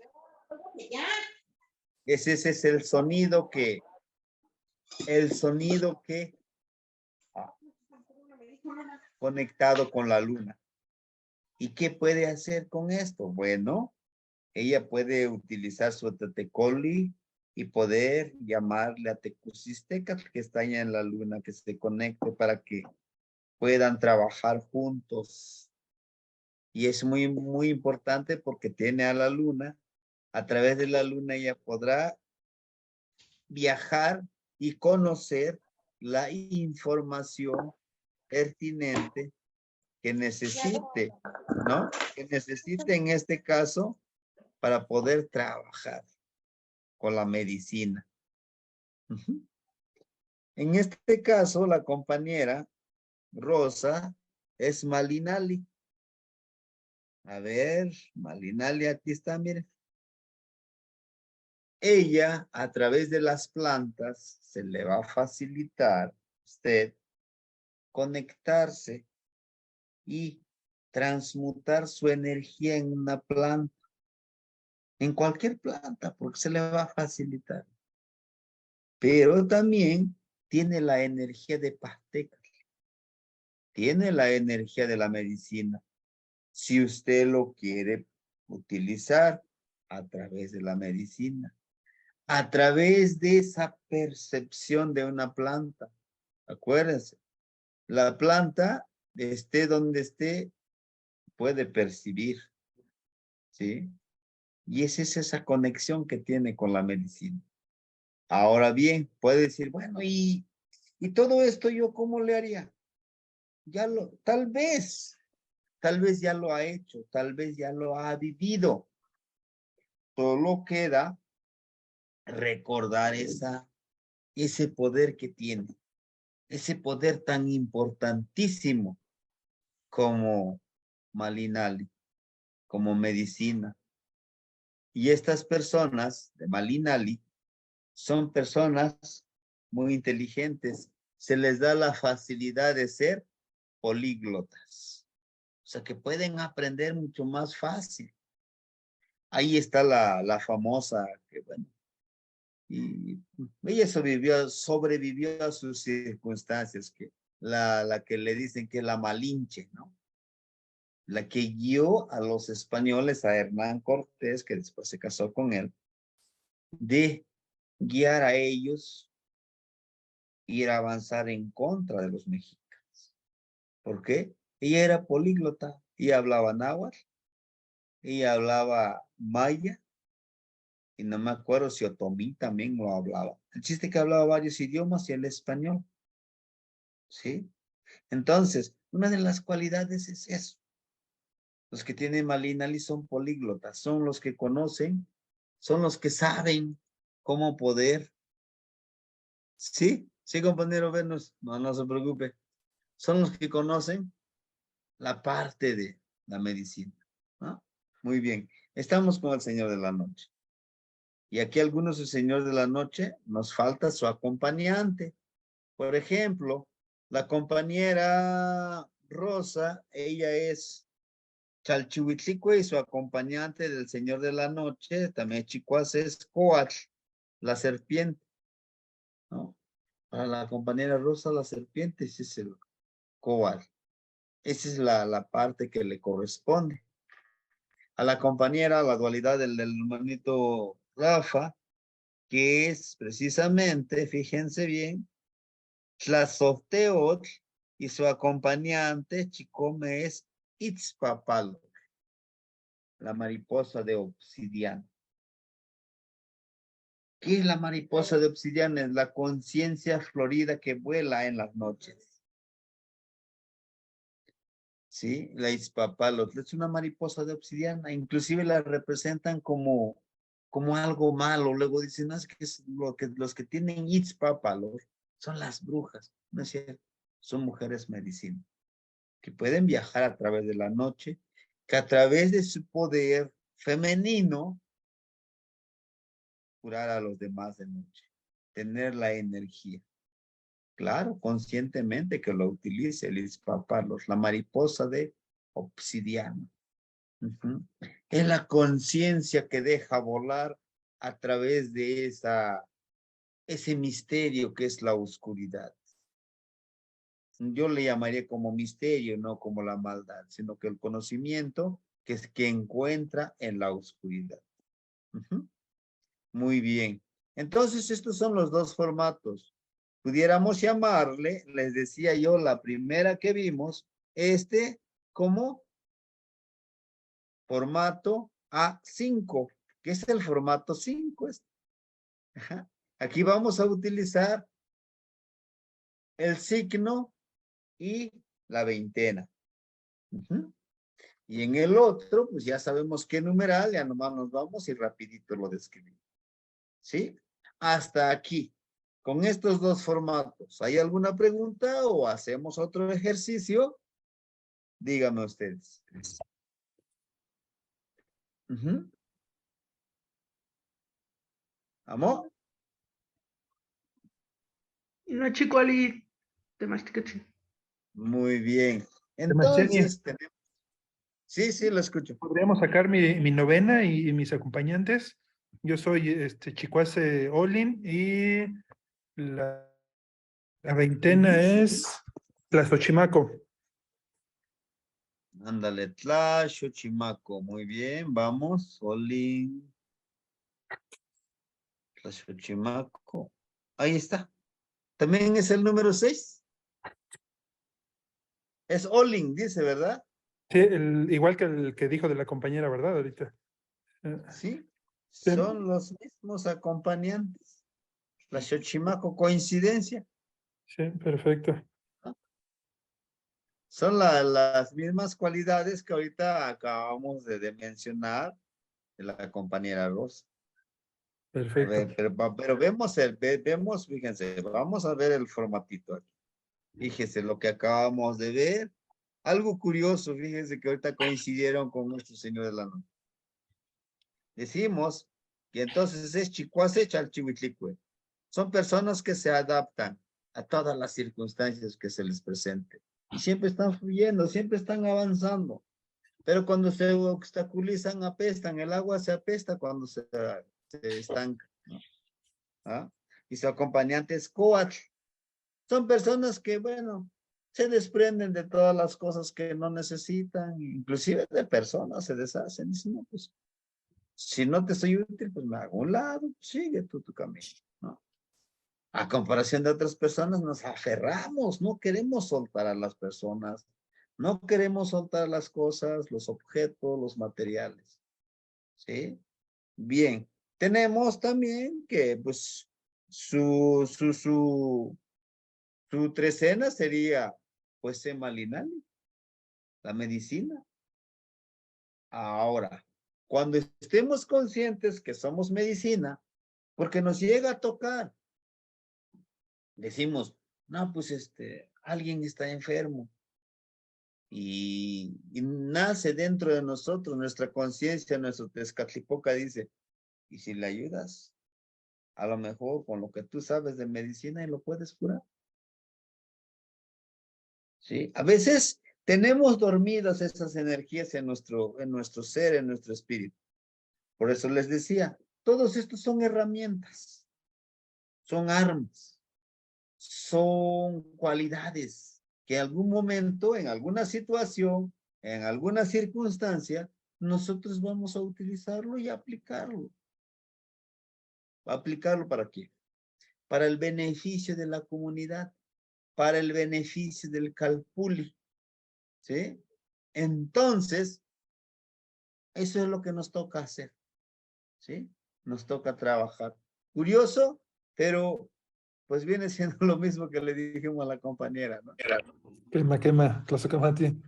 Ese es el sonido que conectado con la luna. ¿Y qué puede hacer con esto? Bueno, ella puede utilizar su atetecoli y poder llamarle a Tecusisteca, que está allá en la luna, que se conecte para que puedan trabajar juntos. Y es muy, muy importante porque tiene a la luna. A través de la luna ella podrá viajar y conocer la información pertinente que necesite, ¿no? Que necesite en este caso para poder trabajar con la medicina. En este caso, la compañera Rosa es Malinali. A ver, Malinali, aquí está, miren. Ella, a través de las plantas, se le va a facilitar a usted conectarse y transmutar su energía en una planta, en cualquier planta, porque se le va a facilitar. Pero también tiene la energía de Pasteca, tiene la energía de la medicina. Si usted lo quiere utilizar a través de la medicina, a través de esa percepción de una planta. Acuérdense, la planta, esté donde esté, puede percibir, ¿sí? Y esa es esa conexión que tiene con la medicina. Ahora bien, puede decir, bueno, y todo esto yo cómo le haría? Tal vez ya lo ha hecho, tal vez ya lo ha vivido. Solo queda recordar ese poder que tiene, ese poder tan importantísimo como Malinali, como medicina. Y estas personas de Malinali son personas muy inteligentes. Se les da la facilidad de ser políglotas. O sea, que pueden aprender mucho más fácil. Ahí está la famosa, que bueno, y ella sobrevivió a sus circunstancias, que la que le dicen que es la Malinche, ¿no? La que guió a los españoles, a Hernán Cortés, que después se casó con él, de guiar a ellos, ir a avanzar en contra de los mexicanos. ¿Por qué? Ella era políglota, ella hablaba náhuatl, ella hablaba maya, y no me acuerdo si otomí también lo hablaba. El chiste es que hablaba varios idiomas y el español. ¿Sí? Entonces, una de las cualidades es eso. Los que tienen Malinali son políglotas, son los que conocen, son los que saben cómo poder. ¿Sí? Sí, compañero Venus, no se preocupe. Son los que conocen la parte de la medicina, ¿no? Muy bien. Estamos con el Señor de la Noche. Y aquí algunos del Señor de la Noche nos falta su acompañante. Por ejemplo, la compañera Rosa, ella es Chalchihuitlicue y su acompañante del Señor de la Noche, también Chicuas, es Coatl. la serpiente, ¿no? Para la compañera Rosa, la serpiente, ese es el coal. Esa es la parte que le corresponde. A la compañera, la dualidad del hermanito Rafa, que es precisamente, fíjense bien, Tlazolteotl y su acompañante, Chicome, es Itzpapalo, la mariposa de obsidiana. ¿Qué es la mariposa de obsidiana? Es la conciencia florida que vuela en las noches. ¿Sí? La Itzpapalotl es una mariposa de obsidiana. Inclusive la representan como algo malo. Luego dicen, no, es que los que tienen Itzpapalotl son las brujas. No es cierto. Son mujeres medicina. Que pueden viajar a través de la noche. Que a través de su poder femenino curar a los demás de noche, tener la energía. Claro, conscientemente que lo utilice el Itzpapalos, la mariposa de obsidiana. Es la conciencia que deja volar a través de ese misterio que es la oscuridad. Yo le llamaría como misterio, no como la maldad, sino que el conocimiento que encuentra en la oscuridad. Muy bien. Entonces, estos son los dos formatos. Pudiéramos llamarle, les decía yo, la primera que vimos, como formato A5, que es el formato 5. Aquí vamos a utilizar el signo y la veintena. Y en el otro, pues ya sabemos qué numeral, ya nomás nos vamos y rapidito lo describimos. ¿Sí? Hasta aquí. Con estos dos formatos. ¿Hay alguna pregunta o hacemos otro ejercicio? Díganme ustedes. ¿Amor? No, chico, Ali, te masticaste. Muy bien. Sebastián, Entonces, tenemos... Sí, lo escucho. podríamos sacar mi novena y mis acompañantes. Yo soy Chicuase Olin y la veintena es Tlazochimaco. Ándale, Tlaxo, Chimaco. Muy bien, vamos. Olin. Tlaxo, Chimaco. Ahí está. También es el número 6. Es Olin, dice, ¿verdad? Sí, igual que el que dijo de la compañera, ¿verdad? Ahorita. Sí, Sí. son los mismos acompañantes. La Xochimaco, coincidencia. Sí, perfecto. Son las mismas cualidades que ahorita acabamos de mencionar de la compañera Rosa. Perfecto. A ver, pero vemos, fíjense, vamos a ver el formatito aquí. Fíjense lo que acabamos de ver. Algo curioso, fíjense que ahorita coincidieron con nuestro Señor de la Noche. Decimos que entonces es Chicuase Chalchihuitlicue. Son personas que se adaptan a todas las circunstancias que se les presenten. Y siempre están fluyendo, siempre están avanzando. Pero cuando se obstaculizan, apestan. El agua se apesta cuando se estanca. ¿No? ¿Ah? Y su acompañante es Coatl. Son personas que, bueno, se desprenden de todas las cosas que no necesitan, inclusive de personas se deshacen. Dicen, no, pues, si no te soy útil, pues me hago a un lado, sigue tú tu camino, ¿no? A comparación de otras personas, nos aferramos, no queremos soltar a las personas, no queremos soltar las cosas, los objetos, los materiales, ¿sí? Bien, tenemos también que, pues, su trecena sería, pues, Semalinali, la medicina. Ahora, cuando estemos conscientes que somos medicina, porque nos llega a tocar, decimos, no, pues alguien está enfermo y nace dentro de nosotros, nuestra conciencia, nuestro Tezcatlipoca dice, ¿y si le ayudas? A lo mejor con lo que tú sabes de medicina y lo puedes curar. ¿Sí? A veces tenemos dormidas esas energías en nuestro ser, en nuestro espíritu. Por eso les decía, todos estos son herramientas. son armas, son cualidades que en algún momento, en alguna situación, en alguna circunstancia, nosotros vamos a utilizarlo y aplicarlo. ¿Aplicarlo para qué? Para el beneficio de la comunidad, para el beneficio del calpuli, ¿sí? Entonces, eso es lo que nos toca hacer, ¿sí? Nos toca trabajar. Curioso, pero pues viene siendo lo mismo que le dijimos a la compañera, ¿no? Quema, Tlazohcamati.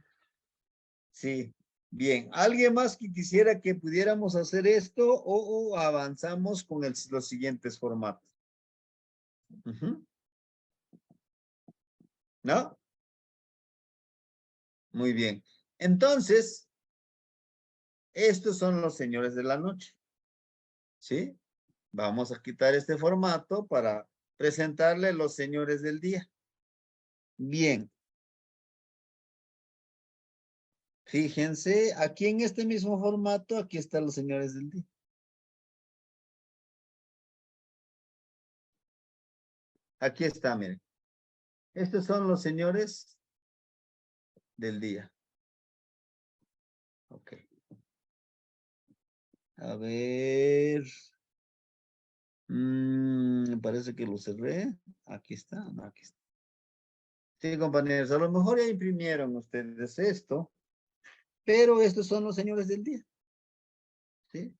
Sí, bien. ¿Alguien más que quisiera que pudiéramos hacer esto o avanzamos con los siguientes formatos? ¿No? Muy bien. Entonces, estos son los señores de la noche. ¿Sí? Vamos a quitar este formato para presentarle los señores del día. Bien. Fíjense, aquí en este mismo formato, aquí están los señores del día. Aquí está, miren. Estos son los señores del día. Ok. A ver. Parece que lo cerré. Aquí está, no, aquí está. Sí, compañeros, a lo mejor ya imprimieron ustedes esto, pero estos son los señores del día. ¿Sí?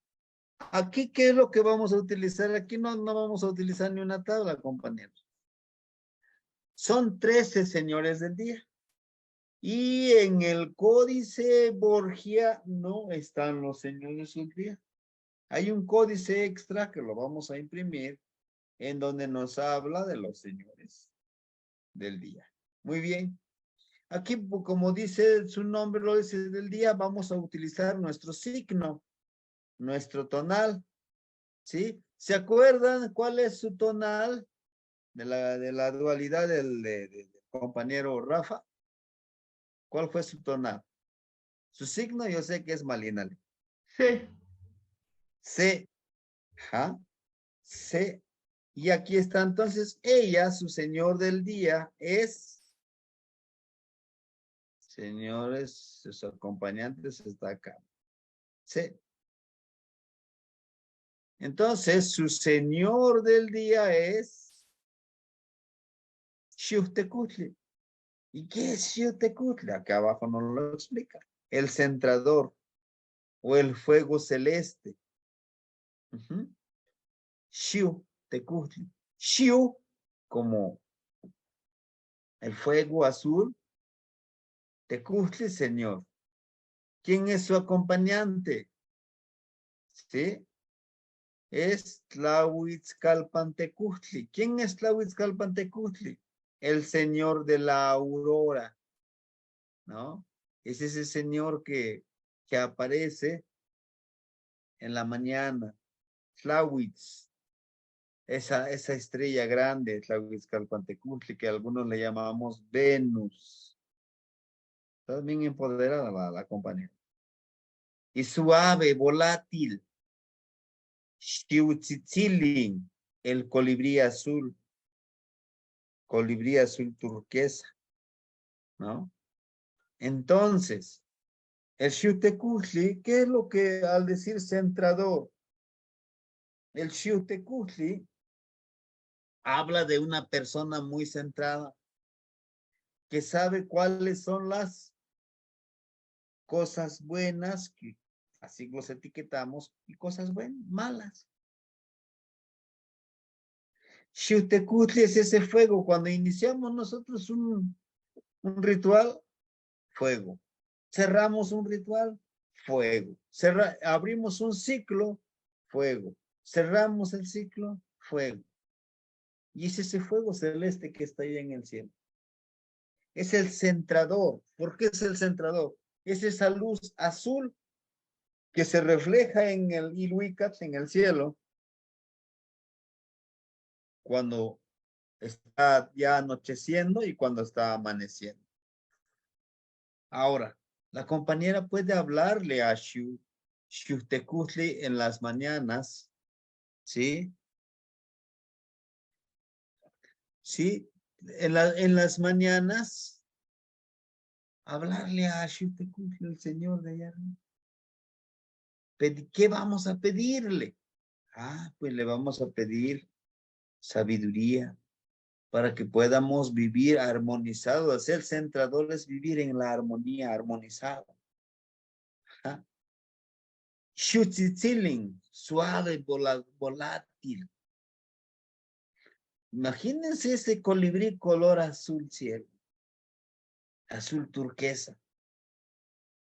Aquí, ¿qué es lo que vamos a utilizar? Aquí no vamos a utilizar ni una tabla, compañeros. Son 13 señores del día. Y en el códice Borgia no están los señores del día. Hay un códice extra que lo vamos a imprimir en donde nos habla de los señores del día. Muy bien. Aquí, como dice su nombre, lo dice del día, vamos a utilizar nuestro signo, nuestro tonal. ¿Sí? ¿Se acuerdan cuál es su tonal de la dualidad del compañero Rafa? ¿Cuál fue su tonal? Su signo yo sé que es malinal. Sí. C. Ajá. C. Y aquí está entonces ella, su señor del día, es... Señores, sus acompañantes está acá. C. Entonces, su señor del día es Xiuhtecutli. ¿Y qué es Xiuhtecutli? Acá abajo nos lo explica. El centrador o el fuego celeste. Xiuhtecutli. Xiu, como el fuego azul. Tecutli, señor. ¿Quién es su acompañante? ¿Sí? Es Tlahuitzcalpantecutli. ¿Quién es Tlahuitzcalpantecutli? El señor de la aurora, ¿no? Es ese señor que aparece en la mañana. Tlahuitz, esa estrella grande, Tlahuitzcalpantecutli, que algunos le llamamos Venus. Está bien empoderada la compañera. Y suave, volátil. Xiuhtzitzilin, el colibrí azul turquesa, ¿no? Entonces, el Xiuhtecutli, ¿qué es lo que al decir centrador? El Xiuhtecutli habla de una persona muy centrada, que sabe cuáles son las cosas buenas, que así los etiquetamos, y cosas buenas, malas. Xiuhtecutli es ese fuego. Cuando iniciamos nosotros un ritual, fuego. Cerramos un ritual, fuego. Abrimos un ciclo, fuego. Cerramos el ciclo, fuego. Y es ese fuego celeste que está ahí en el cielo. Es el centrador. ¿Por qué es el centrador? Es esa luz azul que se refleja en el Ilhuicat, en el cielo, cuando está ya anocheciendo y cuando está amaneciendo. Ahora, la compañera puede hablarle a Xiuhtecutli en las mañanas, ¿sí? ¿sí? En las mañanas, hablarle a Xiuhtecutli, el Señor de allá arriba. ¿Qué vamos a pedirle? Ah, pues le vamos a pedir sabiduría para que podamos vivir armonizados. Ser centrador es vivir en la armonía, armonizado. Xiuhtzitzilin, suave, volátil. Imagínense ese colibrí color azul cielo, azul turquesa.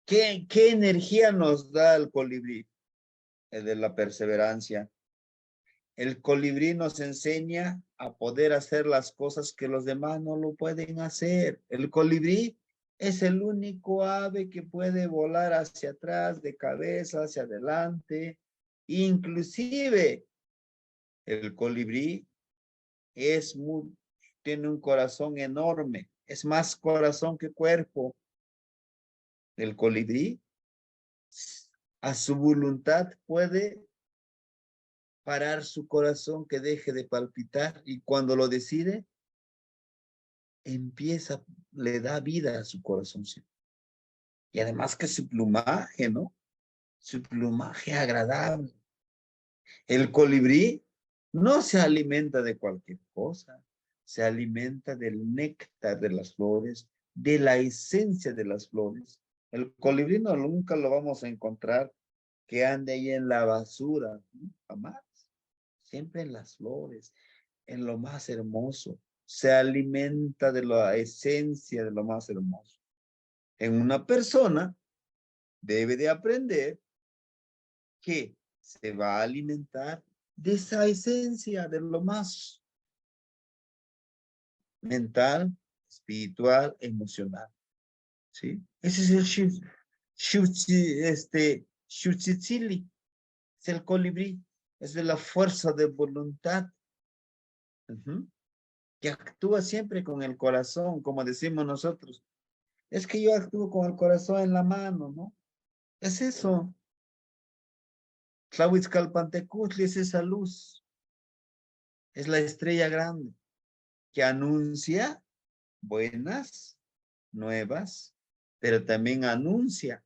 ¿Qué energía nos da el colibrí? El de la perseverancia. El colibrí nos enseña a poder hacer las cosas que los demás no lo pueden hacer. El colibrí es el único ave que puede volar hacia atrás, de cabeza, hacia adelante. Inclusive, el colibrí tiene un corazón enorme. Es más corazón que cuerpo. El colibrí, a su voluntad, puede parar su corazón, que deje de palpitar, y cuando lo decide, le da vida a su corazón. Y además que su plumaje, ¿no? Su plumaje agradable. El colibrí no se alimenta de cualquier cosa, se alimenta del néctar de las flores, de la esencia de las flores. El colibrí nunca lo vamos a encontrar que ande ahí en la basura, ¿no? Jamás. Siempre en las flores, en lo más hermoso. Se alimenta de la esencia de lo más hermoso. En una persona debe de aprender que se va a alimentar de esa esencia, de lo más mental, espiritual, emocional. ¿Sí? Ese es el Xiuhtzitzili, es el colibrí, es de la fuerza de voluntad. Que actúa siempre con el corazón, como decimos nosotros. Es que yo actúo con el corazón en la mano, ¿no? Es eso. Tlahuitzcalpantecutli es esa luz. Es la estrella grande que anuncia buenas, nuevas, pero también anuncia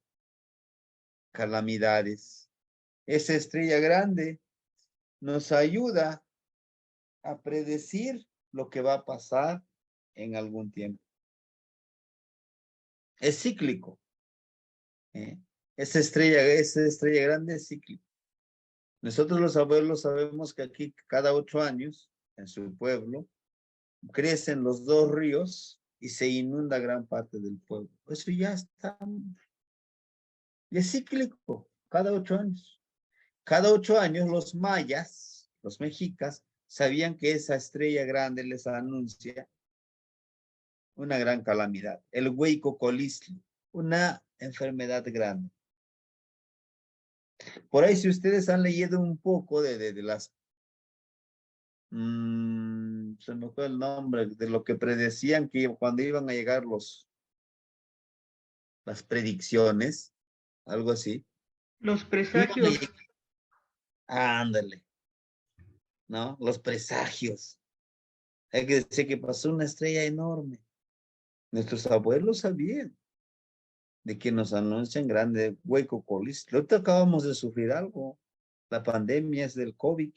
calamidades. Esa estrella grande nos ayuda a predecir lo que va a pasar en algún tiempo. Es cíclico. Esa estrella grande es cíclica. Nosotros los abuelos sabemos que aquí cada 8 años, en su pueblo, crecen los 2 ríos y se inunda gran parte del pueblo. Eso ya está, y es cíclico, cada 8 años. Cada 8 años los mayas, los mexicas, sabían que esa estrella grande les anuncia una gran calamidad, el hueicocolistli, una enfermedad grande. Por ahí, si ustedes han leído un poco de las, se me fue el nombre, de lo que predecían que cuando iban a llegar las predicciones, algo así. Los presagios. Ándale, ¿no? Los presagios. Hay que decir que pasó una estrella enorme. Nuestros abuelos sabían de que nos anuncian grande hueicocolistli. Ahorita acabamos de sufrir algo. La pandemia es del COVID,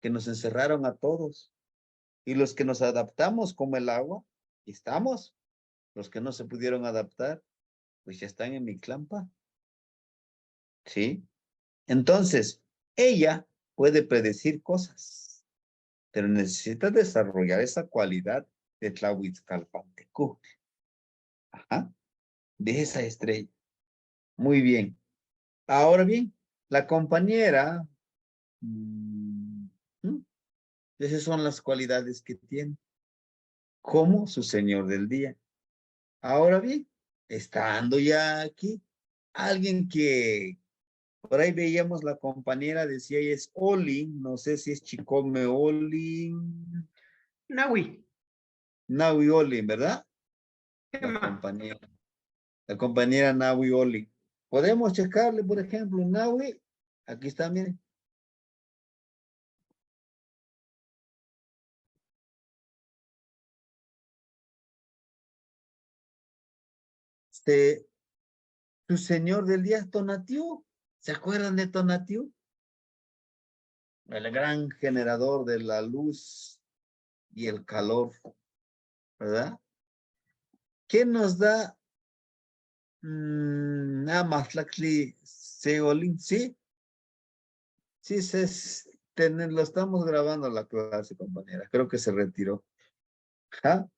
que nos encerraron a todos. Y los que nos adaptamos como el agua, estamos. Los que no se pudieron adaptar, pues ya están en Mictlampa. ¿Sí? Entonces, ella puede predecir cosas, pero necesita desarrollar esa cualidad de Tlahuitzcalpantecutli. Ajá. De esa estrella. Muy bien. Ahora bien, la compañera, esas son las cualidades que tiene, como su señor del día. Ahora bien, estando ya aquí, alguien que por ahí veíamos la compañera, decía ella es Olin, no sé si es Chicome Olin. Nahui. Nahui Olin, ¿verdad? ¿Qué La más? compañera Nahui Olin. Podemos checarle, por ejemplo, Nahui, aquí está, miren. su señor del día es Tonatiuh. ¿Se acuerdan de Tonatiuh? El gran generador de la luz y el calor, ¿verdad? ¿Quién nos da Matlactli Seolin? Sí, sí, lo estamos grabando la clase, compañera. Creo que se retiró. ¿Ja?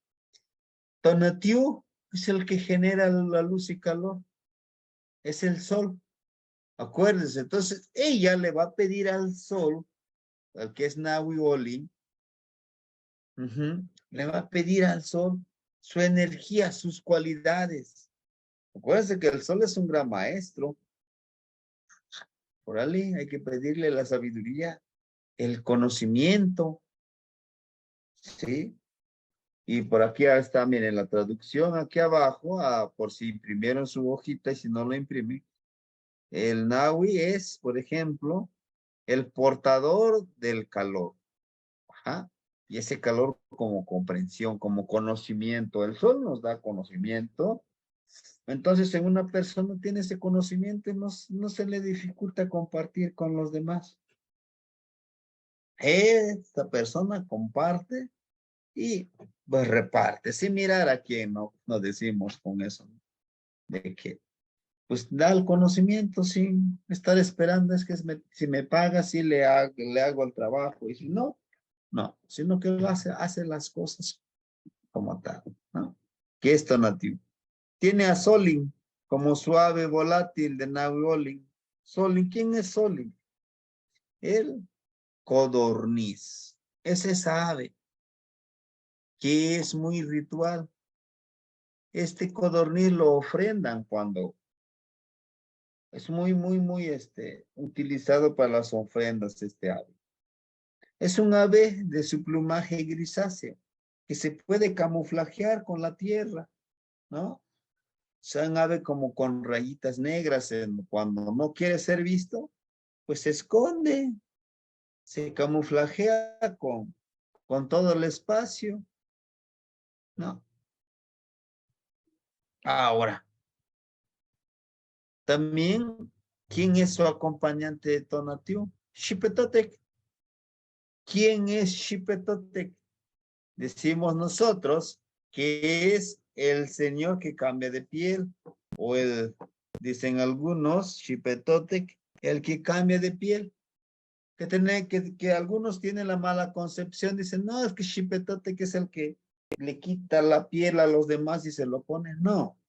Tonatiuh es el que genera la luz y calor. Es el sol. Acuérdense. Entonces, ella le va a pedir al sol, al que es Nahui Olin, le va a pedir al sol su energía, sus cualidades. Acuérdense que el sol es un gran maestro. Órale, hay que pedirle la sabiduría, el conocimiento. ¿Sí? Y por aquí está, miren, la traducción aquí abajo, por si imprimieron su hojita y si no lo imprimen. El Nahui es, por ejemplo, el portador del calor. Ajá. Y ese calor como comprensión, como conocimiento. El sol nos da conocimiento. Entonces, en una persona tiene ese conocimiento y no se le dificulta compartir con los demás. Esta persona comparte y pues reparte, sin mirar a quién, no decimos con eso, ¿no? De que pues da el conocimiento sin estar esperando, es que si me paga, sí le hago el trabajo, y si no, no, sino que hace las cosas como tal, ¿no? Que es Tonatiuh. Tiene a Solin como suave volátil de Nahui Olin. Solin, ¿quién es Solin? El codorniz. Es esa ave que es muy ritual. Este codorniz lo ofrendan cuando es muy utilizado para las ofrendas este ave. Es un ave de su plumaje grisáceo que se puede camuflajear con la tierra, ¿no? O sea, un ave como con rayitas negras cuando no quiere ser visto, pues se esconde, se camuflajea con todo el espacio, ¿no? Ahora, también, ¿quién es su acompañante de Tonatiuh? Xipetotec. ¿Quién es Xipetotec? Decimos nosotros que es el señor que cambia de piel, o dicen algunos, Xipetotec, el que cambia de piel. Que algunos tienen la mala concepción, dicen, no, es que Xipetotec es el que le quita la piel a los demás y se lo pone. No,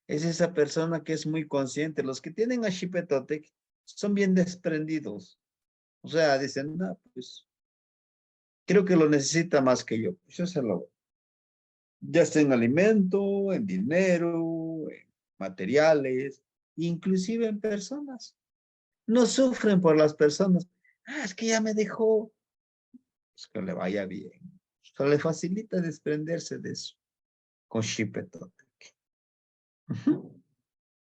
es esa persona que es muy consciente. Los que tienen a Xipetotec son bien desprendidos. O sea, dicen, no, pues, creo que lo necesita más que yo. Pues yo se lo doy. Ya sea en alimento, en dinero, en materiales, inclusive en personas. No sufren por las personas. Ah, es que ya me dejó. Pues que le vaya bien. Eso le facilita desprenderse de eso con Xipetotec.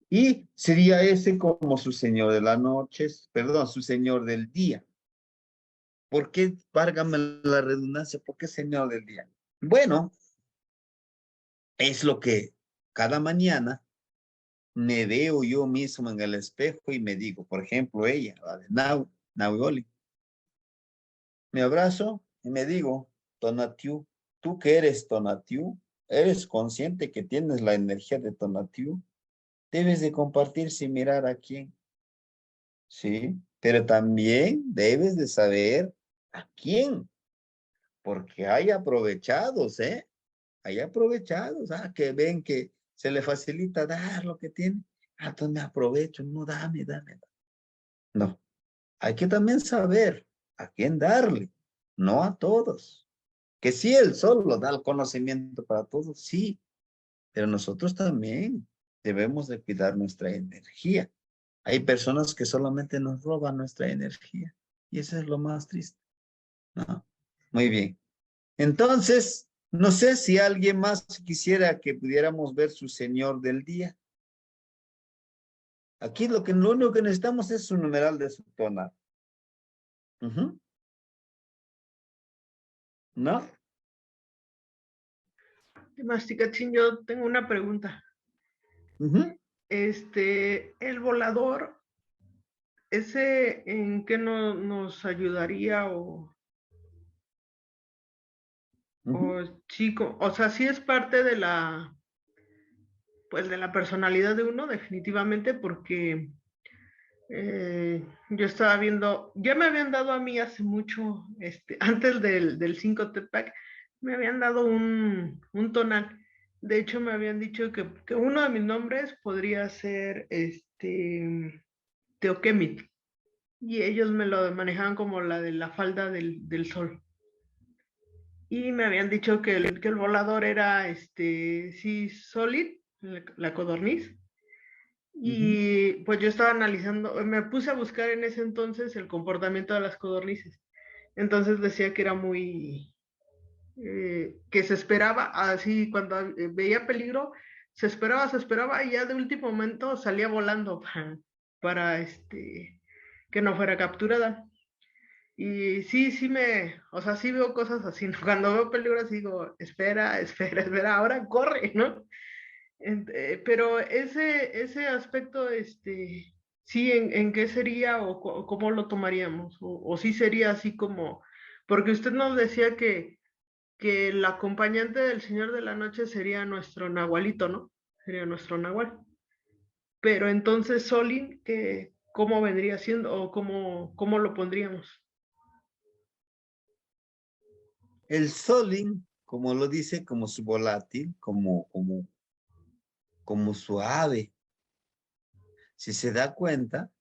Y sería ese como su señor de las noches, perdón, su señor del día. ¿Por qué, válgame la redundancia, por qué señor del día? Bueno, es lo que cada mañana me veo yo mismo en el espejo y me digo, por ejemplo, ella, la de Nahui Olin. Me abrazo y me digo, Tonatiuh, tú que eres Tonatiuh, eres consciente que tienes la energía de Tonatiuh, debes de compartir sin mirar a quién, ¿sí? Pero también debes de saber a quién, porque hay aprovechados, ¿eh? Hay aprovechados, que ven que se le facilita dar lo que tiene. Entonces me aprovecho, no, dame. No, hay que también saber a quién darle, no a todos. Que sí, el sol lo da el conocimiento para todos, sí, pero nosotros también debemos de cuidar nuestra energía. Hay personas que solamente nos roban nuestra energía y eso es lo más triste, ¿no? Muy bien. Entonces, no sé si alguien más quisiera que pudiéramos ver su señor del día. Aquí lo único que necesitamos es su numeral de su tonal. ¿No? Masticachín, yo tengo una pregunta. Ujú. El volador, ¿ese en qué nos ayudaría Ujú. o chico? O sea, sí es parte de pues de la personalidad de uno, definitivamente, porque yo estaba viendo, ya me habían dado a mí hace mucho, antes del 5 Pack, me habían dado un tonal. De hecho, me habían dicho que uno de mis nombres podría ser Teokemit. Y ellos me lo manejaban como la de la falda del sol. Y me habían dicho que el volador era, sí, Solid, la codorniz. Ujú. Y pues yo estaba analizando, me puse a buscar en ese entonces el comportamiento de las codornices. Entonces decía que era muy, que se esperaba, así cuando veía peligro, se esperaba y ya de último momento salía volando para que no fuera capturada. Y sí, o sea, sí veo cosas así, ¿no? Cuando veo peligro así digo, espera, espera, espera, ahora corre, ¿no? Pero ese aspecto, sí, ¿en qué sería o cómo lo tomaríamos? O sí sería así como, porque usted nos decía que el acompañante del Señor de la Noche sería nuestro Nahualito, ¿no? Sería nuestro Nahual. Pero entonces, Solin, ¿cómo vendría siendo o cómo lo pondríamos? El Solin, como lo dice, como su volátil, como su ave. Si se da cuenta,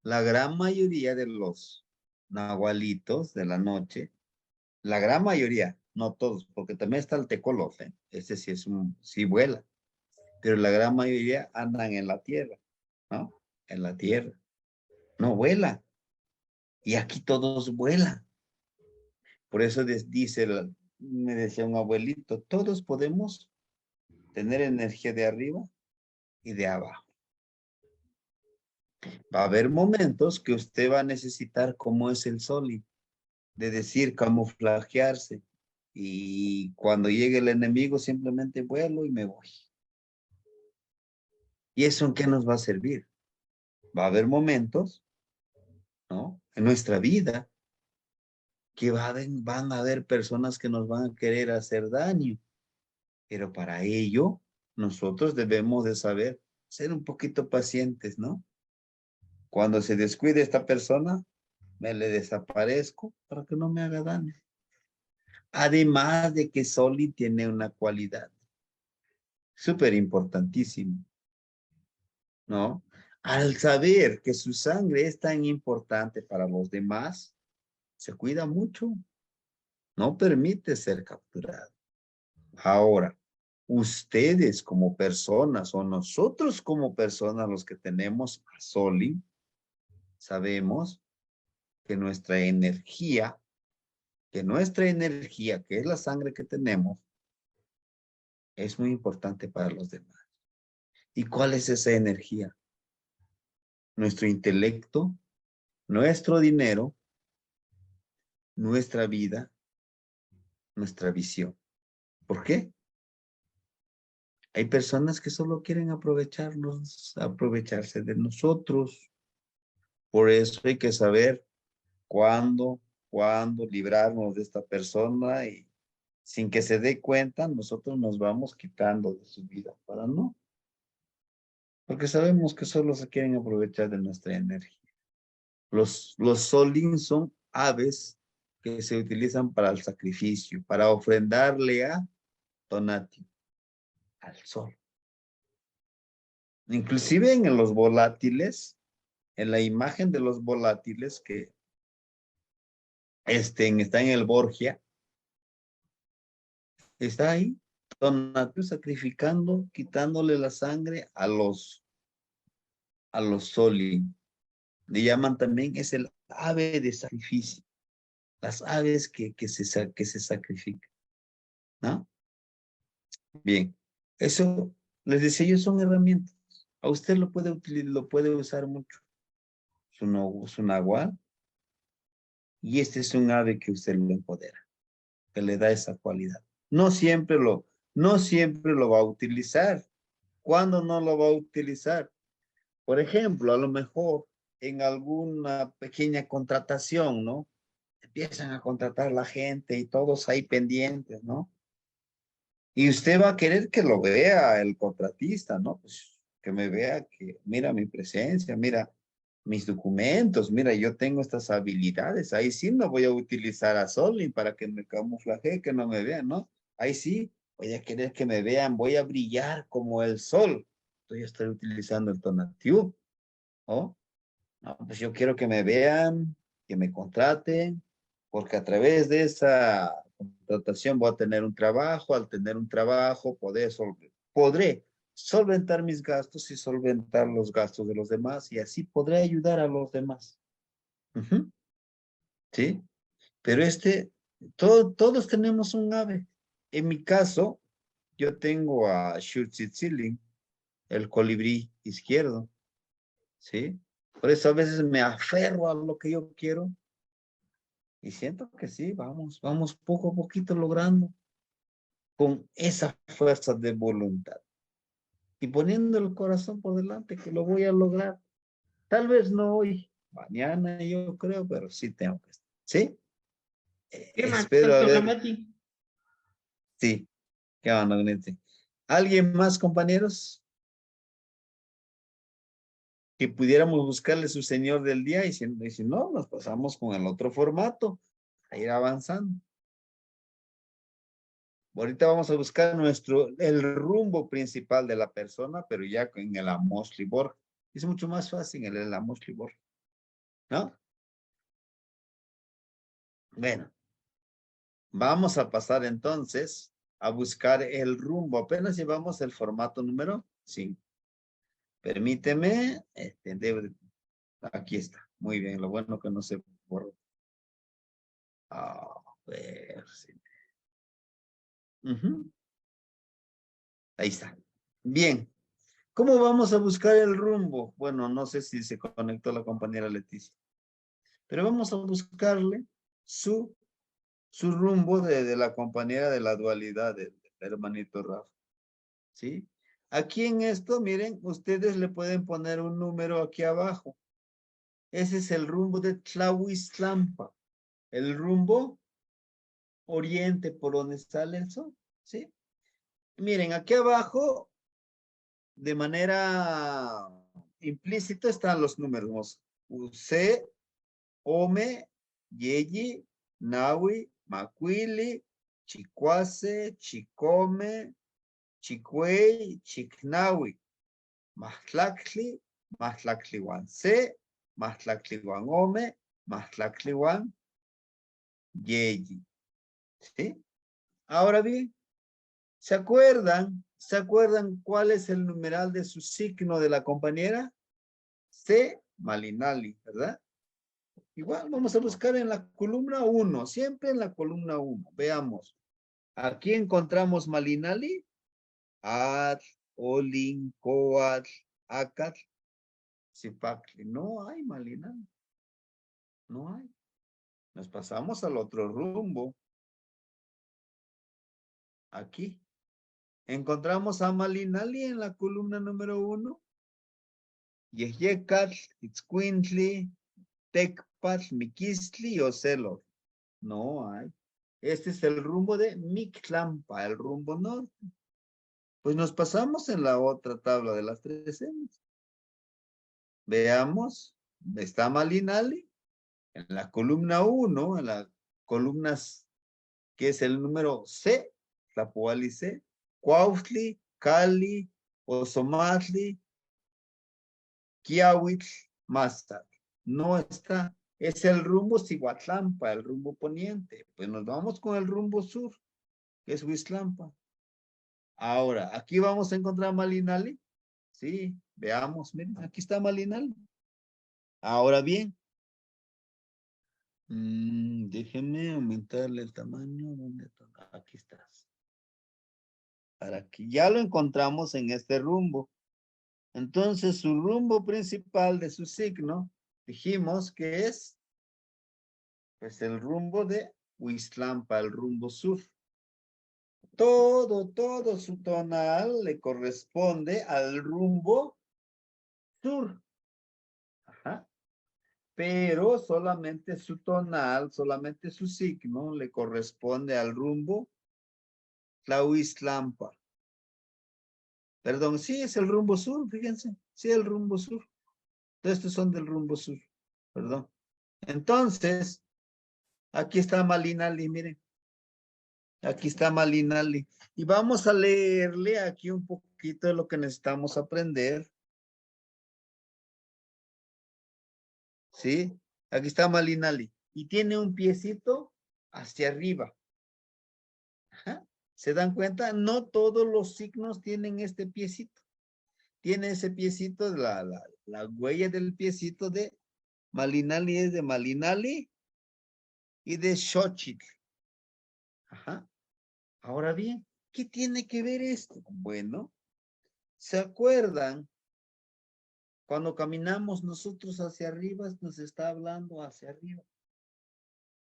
la gran mayoría de los nahualitos de la noche, la gran mayoría, no todos, porque también está el tecolote, ese sí sí vuela, pero la gran mayoría andan en la tierra, ¿no? En la tierra, no vuela. Y aquí todos vuelan. Por eso me decía un abuelito, todos podemos tener energía de arriba y de abajo. Va a haber momentos que usted va a necesitar, como es el sol, de decir, camuflajearse. Y cuando llegue el enemigo, simplemente vuelo y me voy. ¿Y eso en qué nos va a servir? Va a haber momentos, ¿no? En nuestra vida que van a haber personas que nos van a querer hacer daño. Pero para ello, nosotros debemos de saber ser un poquito pacientes, ¿no? Cuando se descuide esta persona, me le desaparezco para que no me haga daño. Además de que Soli tiene una cualidad súper importantísima, ¿no? Al saber que su sangre es tan importante para los demás, se cuida mucho, no permite ser capturado. Ahora, ustedes como personas o nosotros como personas, los que tenemos a Soli, sabemos que nuestra energía, que es la sangre que tenemos, es muy importante para los demás. ¿Y cuál es esa energía? Nuestro intelecto, nuestro dinero, nuestra vida, nuestra visión. ¿Por qué? Hay personas que solo quieren aprovecharse de nosotros. Por eso hay que saber cuándo librarnos de esta persona y sin que se dé cuenta, nosotros nos vamos quitando de su vida para no. Porque sabemos que solo se quieren aprovechar de nuestra energía. Los Solin son aves que se utilizan para el sacrificio, para ofrendarle a Tonati, al sol. Inclusive en los volátiles, en la imagen de los volátiles que está en el Borgia, está ahí Tonati sacrificando, quitándole la sangre a los Solin. Le llaman también, es el ave de sacrificio. Las aves que se sacrifican, ¿no? Bien, eso, les decía yo, son herramientas. A usted lo puede usar mucho. Su nahual, y este es un ave que usted lo empodera, que le da esa cualidad. No siempre lo va a utilizar ¿Cuándo no lo va a utilizar? Por ejemplo, a lo mejor en alguna pequeña contratación, ¿no? Empiezan a contratar la gente y todos ahí pendientes, ¿no? Y usted va a querer que lo vea el contratista, ¿no? Pues que me vea que mira mi presencia, mira mis documentos, mira, yo tengo estas habilidades. Ahí sí no voy a utilizar a Solin para que me camuflaje, que no me vean, ¿no? Ahí sí voy a querer que me vean, voy a brillar como el sol. Voy a estar utilizando el Tonatiuh, ¿no? No, pues yo quiero que me vean, que me contraten, porque a través de esa contratación voy a tener un trabajo, al tener un trabajo podré solventar mis gastos y solventar los gastos de los demás y así podré ayudar a los demás. Ujú. ¿Sí? Pero todos tenemos un ave. En mi caso, yo tengo a Shutsitzilin, el colibrí izquierdo. ¿Sí? Por eso a veces me aferro a lo que yo quiero y siento que sí, vamos poco a poquito logrando con esa fuerza de voluntad y poniendo el corazón por delante que lo voy a lograr. Tal vez no hoy, mañana yo creo, pero sí tengo que estar. ¿Sí? ¿Qué más? Espero Nos toca, haber, Mati. sí, qué onda, Gnete. ¿Alguien más, compañeros? Que pudiéramos buscarle su señor del día y si no, nos pasamos con el otro formato, a ir avanzando. Ahorita vamos a buscar el rumbo principal de la persona, pero ya en el Amos Libor. Es mucho más fácil el Amos Libor, ¿no? Bueno, vamos a pasar entonces a buscar el rumbo. Apenas llevamos el formato número 5. Permíteme, aquí está. Muy bien, lo bueno que no se borró. A ver, sí. Ahí está. Bien. ¿Cómo vamos a buscar el rumbo? Bueno, no sé si se conectó la compañera Leticia, pero vamos a buscarle su rumbo de la compañera de la dualidad del hermanito Rafa. ¿Sí? Aquí en esto, miren, ustedes le pueden poner un número aquí abajo. Ese es el rumbo de Tlahuiztlampa, el rumbo oriente por donde sale el sol. ¿Sí? Miren, aquí abajo de manera implícita están los números. UC, Ome, Yeyi, Nawi, Macuili, Chicuase, Chicome, Chicuey, Chicnawi, Mahtlacli, Mahtlacliwan C, Mahtlacliwan Ome, Mahtlacliwan Yeyi. ¿Sí? Ahora bien, ¿se acuerdan? ¿Se acuerdan cuál es el numeral de su signo de la compañera? C, Malinali, ¿verdad? Igual vamos a buscar en la columna 1, siempre en la columna 1. Veamos. Aquí encontramos Malinali, Ad, Olin, Coatl, Acatl, Zipacli. No hay Malinali. No hay. Nos pasamos al otro rumbo. Aquí. Encontramos a Malinali en la columna número 1. Yeyecatl, Itzcuintli, Tecpatl, Miquistli o Celor. No hay. Este es el rumbo de Mictlampa, el rumbo norte. Pues nos pasamos en la otra tabla de las 3 M's. Veamos, está Malinali en la columna 1, en las columnas que es el número C, Tlapoali C, Cuautli, Cali, Ozomatli, Quiahuitl, Mazatl. No está. Es el rumbo Cihuatlampa, el rumbo poniente. Pues nos vamos con el rumbo sur, que es Huiztlampa. Ahora, aquí vamos a encontrar Malinali. Sí, veamos, miren, aquí está Malinali. Ahora bien, déjenme aumentarle el tamaño. ¿Dónde está? Aquí estás. Para que ya lo encontramos en este rumbo. Entonces, su rumbo principal de su signo, dijimos que es pues el rumbo de Huiztlampa, el rumbo sur. todo su tonal le corresponde al rumbo sur. Ajá. Pero solamente su tonal, solamente su signo le corresponde al rumbo Tlahuiztlampa. Perdón, sí, es el rumbo sur, fíjense. Sí, el rumbo sur. Estos son del rumbo sur, perdón. Entonces, aquí está Malinali, miren. Aquí está Malinali. Y vamos a leerle aquí un poquito de lo que necesitamos aprender. ¿Sí? Aquí está Malinali. Y tiene un piecito hacia arriba. Ajá. ¿Se dan cuenta? No todos los signos tienen este piecito. Tiene ese piecito, la huella del piecito de Malinali es de Malinali y de Xochitl. Ajá. Ahora bien, ¿qué tiene que ver esto? Bueno, ¿se acuerdan? Cuando caminamos nosotros hacia arriba, nos está hablando hacia arriba,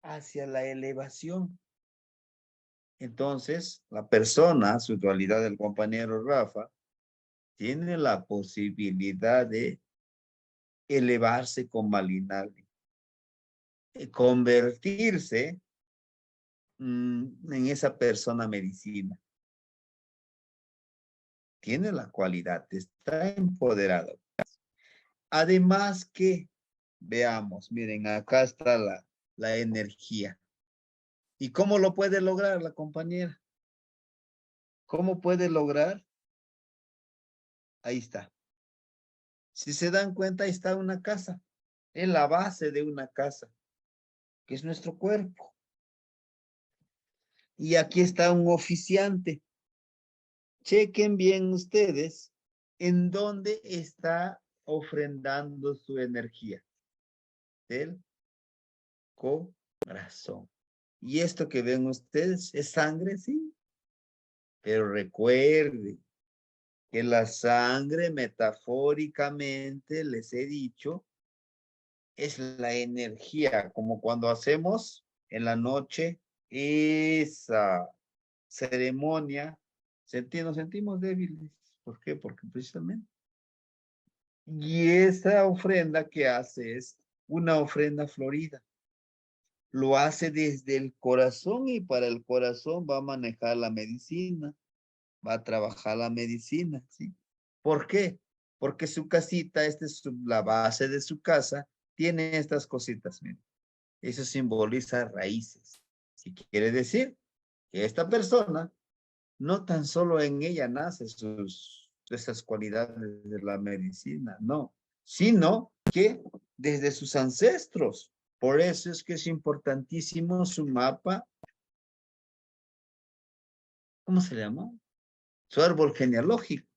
hacia la elevación. Entonces, la persona, su dualidad del compañero Rafa, tiene la posibilidad de elevarse con Malinali, convertirse en esa persona medicina. Tiene la cualidad, está empoderado. Además que, veamos, miren, acá está la energía. ¿Y cómo lo puede lograr la compañera? ¿Cómo puede lograr? Ahí está. Si se dan cuenta, ahí está una casa. Es la base de una casa, que es nuestro cuerpo. Y aquí está un oficiante. Chequen bien ustedes en dónde está ofrendando su energía. Del corazón. Y esto que ven ustedes es sangre, sí. Pero recuerden que la sangre, metafóricamente, les he dicho, es la energía, como cuando hacemos en la noche esa ceremonia, nos sentimos débiles. ¿Por qué? Porque precisamente. Y esa ofrenda que hace es una ofrenda florida. Lo hace desde el corazón y para el corazón va a manejar la medicina, va a trabajar la medicina, ¿sí? ¿Por qué? Porque su casita, esta es la base de su casa, tiene estas cositas, miren. Eso simboliza raíces. ¿Sí? Quiere decir que esta persona, no tan solo en ella nace esas cualidades de la medicina, no, sino que desde sus ancestros. Por eso es que es importantísimo su mapa. ¿Cómo se llama? Su árbol genealógico.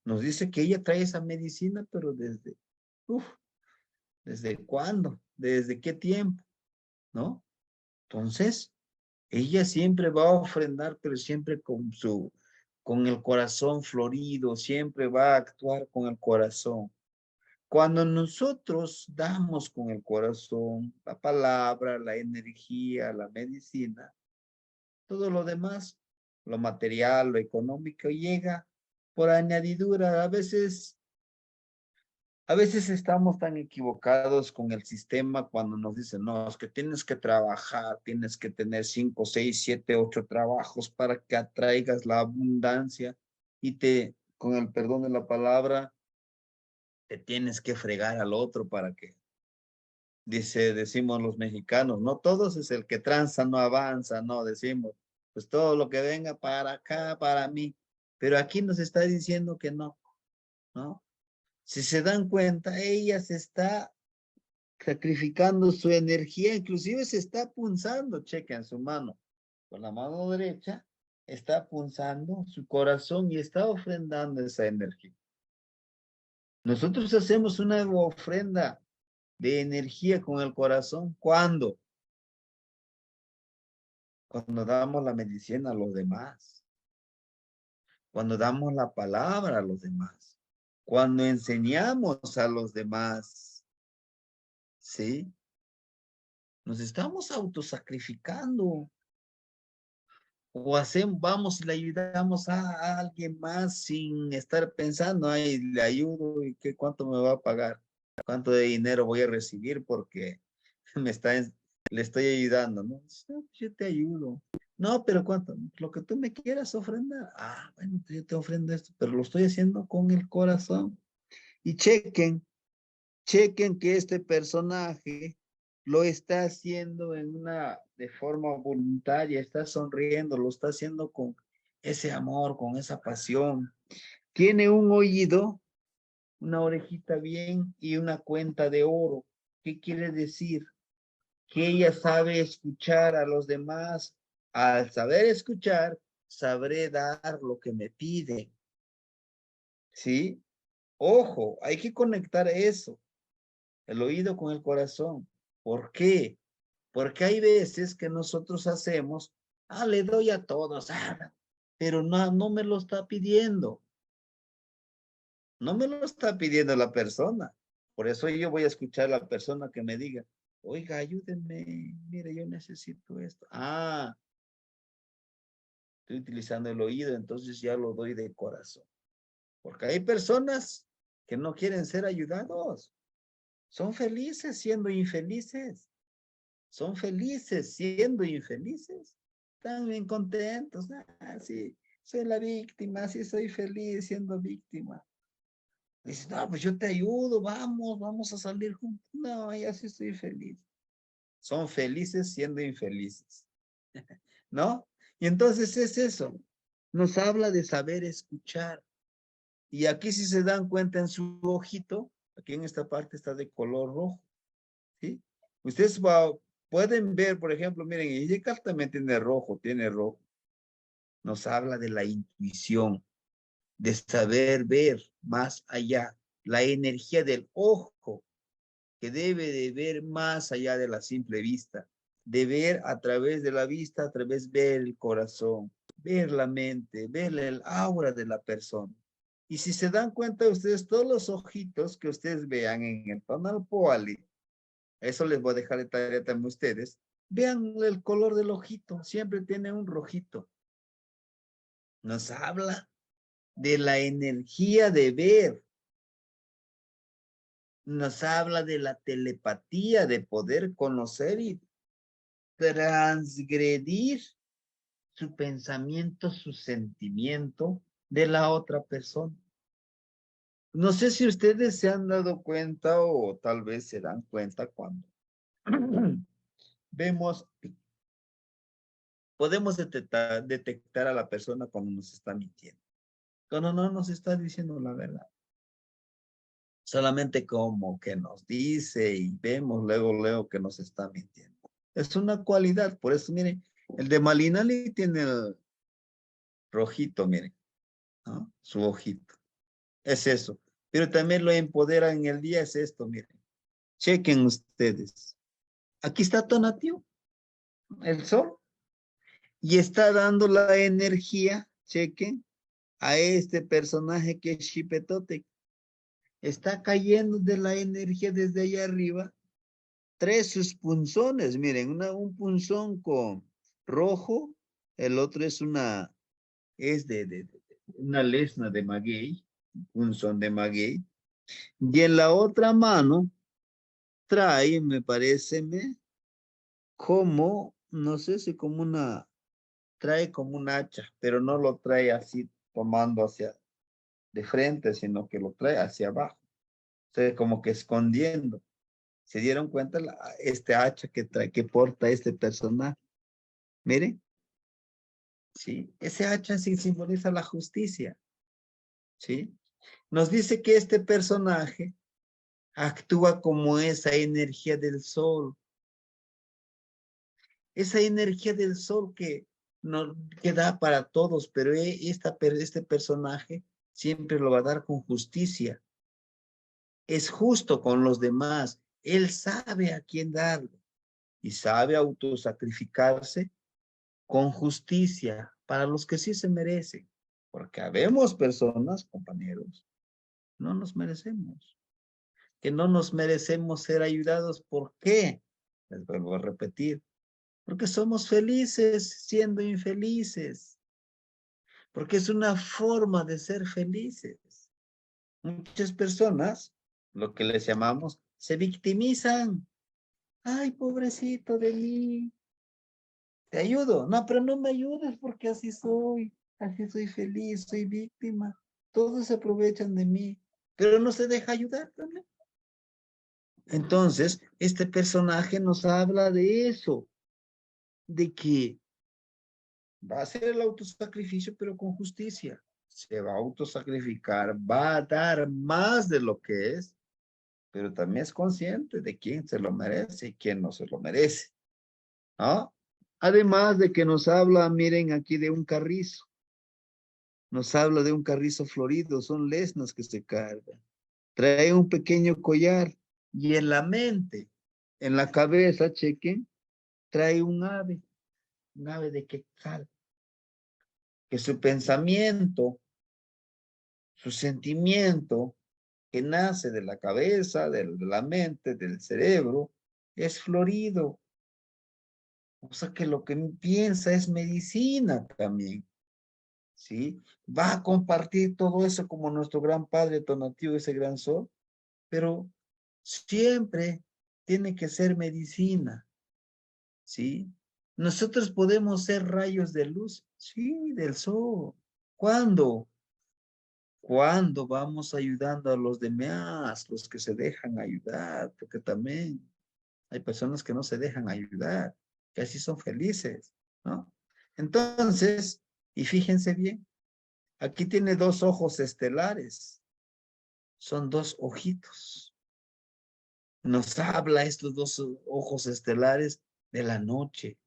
Nos dice que ella trae esa medicina, pero ¿desde cuándo? ¿Desde qué tiempo? ¿No? Entonces, ella siempre va a ofrendar, pero siempre con el corazón florido, siempre va a actuar con el corazón. Cuando nosotros damos con el corazón la palabra, la energía, la medicina, todo lo demás, lo material, lo económico, llega por añadidura. A veces estamos tan equivocados con el sistema cuando nos dicen, no, es que tienes que trabajar, tienes que tener 5, 6, 7, 8 trabajos para que atraigas la abundancia y con el perdón de la palabra, te tienes que fregar al otro para que, decimos los mexicanos, no todos es el que tranza, no avanza, no, decimos, pues todo lo que venga para acá, para mí, pero aquí nos está diciendo que no, ¿no? Si se dan cuenta, ella se está sacrificando su energía, inclusive se está punzando, chequen su mano, con la mano derecha, está punzando su corazón y está ofrendando esa energía. Nosotros hacemos una ofrenda de energía con el corazón. ¿Cuándo? Cuando damos la medicina a los demás. Cuando damos la palabra a los demás. Cuando enseñamos a los demás. ¿Sí? Nos estamos autosacrificando. O hacemos, vamos y le ayudamos a alguien más sin estar pensando, ay, le ayudo y qué, cuánto me va a pagar, cuánto de dinero voy a recibir porque me está, le estoy ayudando, ¿no? Dice, "No, pues yo te ayudo. No, pero cuánto, lo que tú me quieras ofrendar. Ah, bueno, pues yo te ofrendo esto, pero lo estoy haciendo con el corazón. Y chequen que este personaje lo está haciendo de forma voluntaria, está sonriendo, lo está haciendo con ese amor, con esa pasión. Tiene un oído, una orejita bien y una cuenta de oro. ¿Qué quiere decir? Que ella sabe escuchar a los demás. Al saber escuchar, sabré dar lo que me pide. ¿Sí? Ojo, hay que conectar eso. El oído con el corazón. ¿Por qué? Porque hay veces que nosotros hacemos, le doy a todos, pero no me lo está pidiendo. No me lo está pidiendo la persona. Por eso yo voy a escuchar a la persona que me diga, oiga, ayúdenme, mire, yo necesito esto. Estoy utilizando el oído, entonces ya lo doy de corazón. Porque hay personas que no quieren ser ayudados. Son felices siendo infelices. Son felices siendo infelices. Están bien contentos. Sí, soy la víctima, sí soy feliz siendo víctima. Dice, no, pues yo te ayudo, vamos a salir juntos. No, ya sí estoy feliz. Son felices siendo infelices. ¿No? Y entonces es eso. Nos habla de saber escuchar. Y aquí si se dan cuenta en su ojito, aquí en esta parte está de color rojo. ¿Sí? Ustedes pueden ver, por ejemplo, miren, ella también tiene rojo. Nos habla de la intuición, de saber ver más allá, la energía del ojo, que debe de ver más allá de la simple vista, de ver a través de la vista, a través de ver el corazón, ver la mente, ver el aura de la persona. Y si se dan cuenta ustedes, todos los ojitos que ustedes vean en el tonal poali, eso les voy a dejar de tarea también a ustedes, vean el color del ojito, siempre tiene un rojito. Nos habla de la energía de ver. Nos habla de la telepatía, de poder conocer y transgredir su pensamiento, su sentimiento de la otra persona. No sé si ustedes se han dado cuenta o tal vez se dan cuenta cuando vemos, podemos detectar a la persona cuando nos está mintiendo, cuando no nos está diciendo la verdad. Solamente como que nos dice y vemos luego que nos está mintiendo. Es una cualidad, por eso miren, el de Malinali tiene el rojito, miren, ¿no? Su ojito. Es eso. Pero también lo empodera en el día, es esto, miren. Chequen ustedes. Aquí está Tonatiuh, el sol, y está dando la energía, chequen, a este personaje que es Xipetotec. Está cayendo de la energía desde allá arriba. Tres sus punzones, miren, un punzón con rojo, el otro es una lesna de maguey, punzón de maguey, y en la otra mano trae, me parece, como, no sé si trae como un hacha, pero no lo trae así tomando hacia de frente, sino que lo trae hacia abajo, o sea, como que escondiendo. ¿Se dieron cuenta este hacha que porta este personaje? Miren, sí, ese hacha sí simboliza la justicia, ¿sí? Nos dice que este personaje actúa como esa energía del sol, esa energía del sol que da para todos, pero este personaje siempre lo va a dar con justicia. Es justo con los demás. Él sabe a quién darlo y sabe autosacrificarse con justicia para los que sí se merecen. Porque habemos personas, compañeros, no nos merecemos. Que no nos merecemos ser ayudados. ¿Por qué? Les vuelvo a repetir. Porque somos felices siendo infelices. Porque es una forma de ser felices. Muchas personas, lo que les llamamos, se victimizan. Ay, pobrecito de mí. Te ayudo. No, pero no me ayudes porque así soy. Así soy feliz, soy víctima. Todos se aprovechan de mí, pero no se deja ayudar también. Entonces, este personaje nos habla de eso, de que va a hacer el autosacrificio, pero con justicia. Se va a autosacrificar, va a dar más de lo que es, pero también es consciente de quién se lo merece y quién no se lo merece, ¿no? Además de que nos habla, miren aquí, de un carrizo. Nos habla de un carrizo florido, son lesnas que se cargan. Trae un pequeño collar y en la mente, en la cabeza, chequen, trae un ave de quetzal, que su pensamiento, su sentimiento, que nace de la cabeza, de la mente, del cerebro, es florido. O sea que lo que piensa es medicina también, ¿sí? Va a compartir todo eso como nuestro gran padre Tonatiuh, ese gran sol, pero siempre tiene que ser medicina, ¿sí? Nosotros podemos ser rayos de luz, sí, del sol. ¿Cuándo? Cuando vamos ayudando a los demás, los que se dejan ayudar, porque también hay personas que no se dejan ayudar, que así son felices, ¿no? Entonces, y fíjense bien, aquí tiene dos ojos estelares, son dos ojitos. Nos habla estos dos ojos estelares de la noche,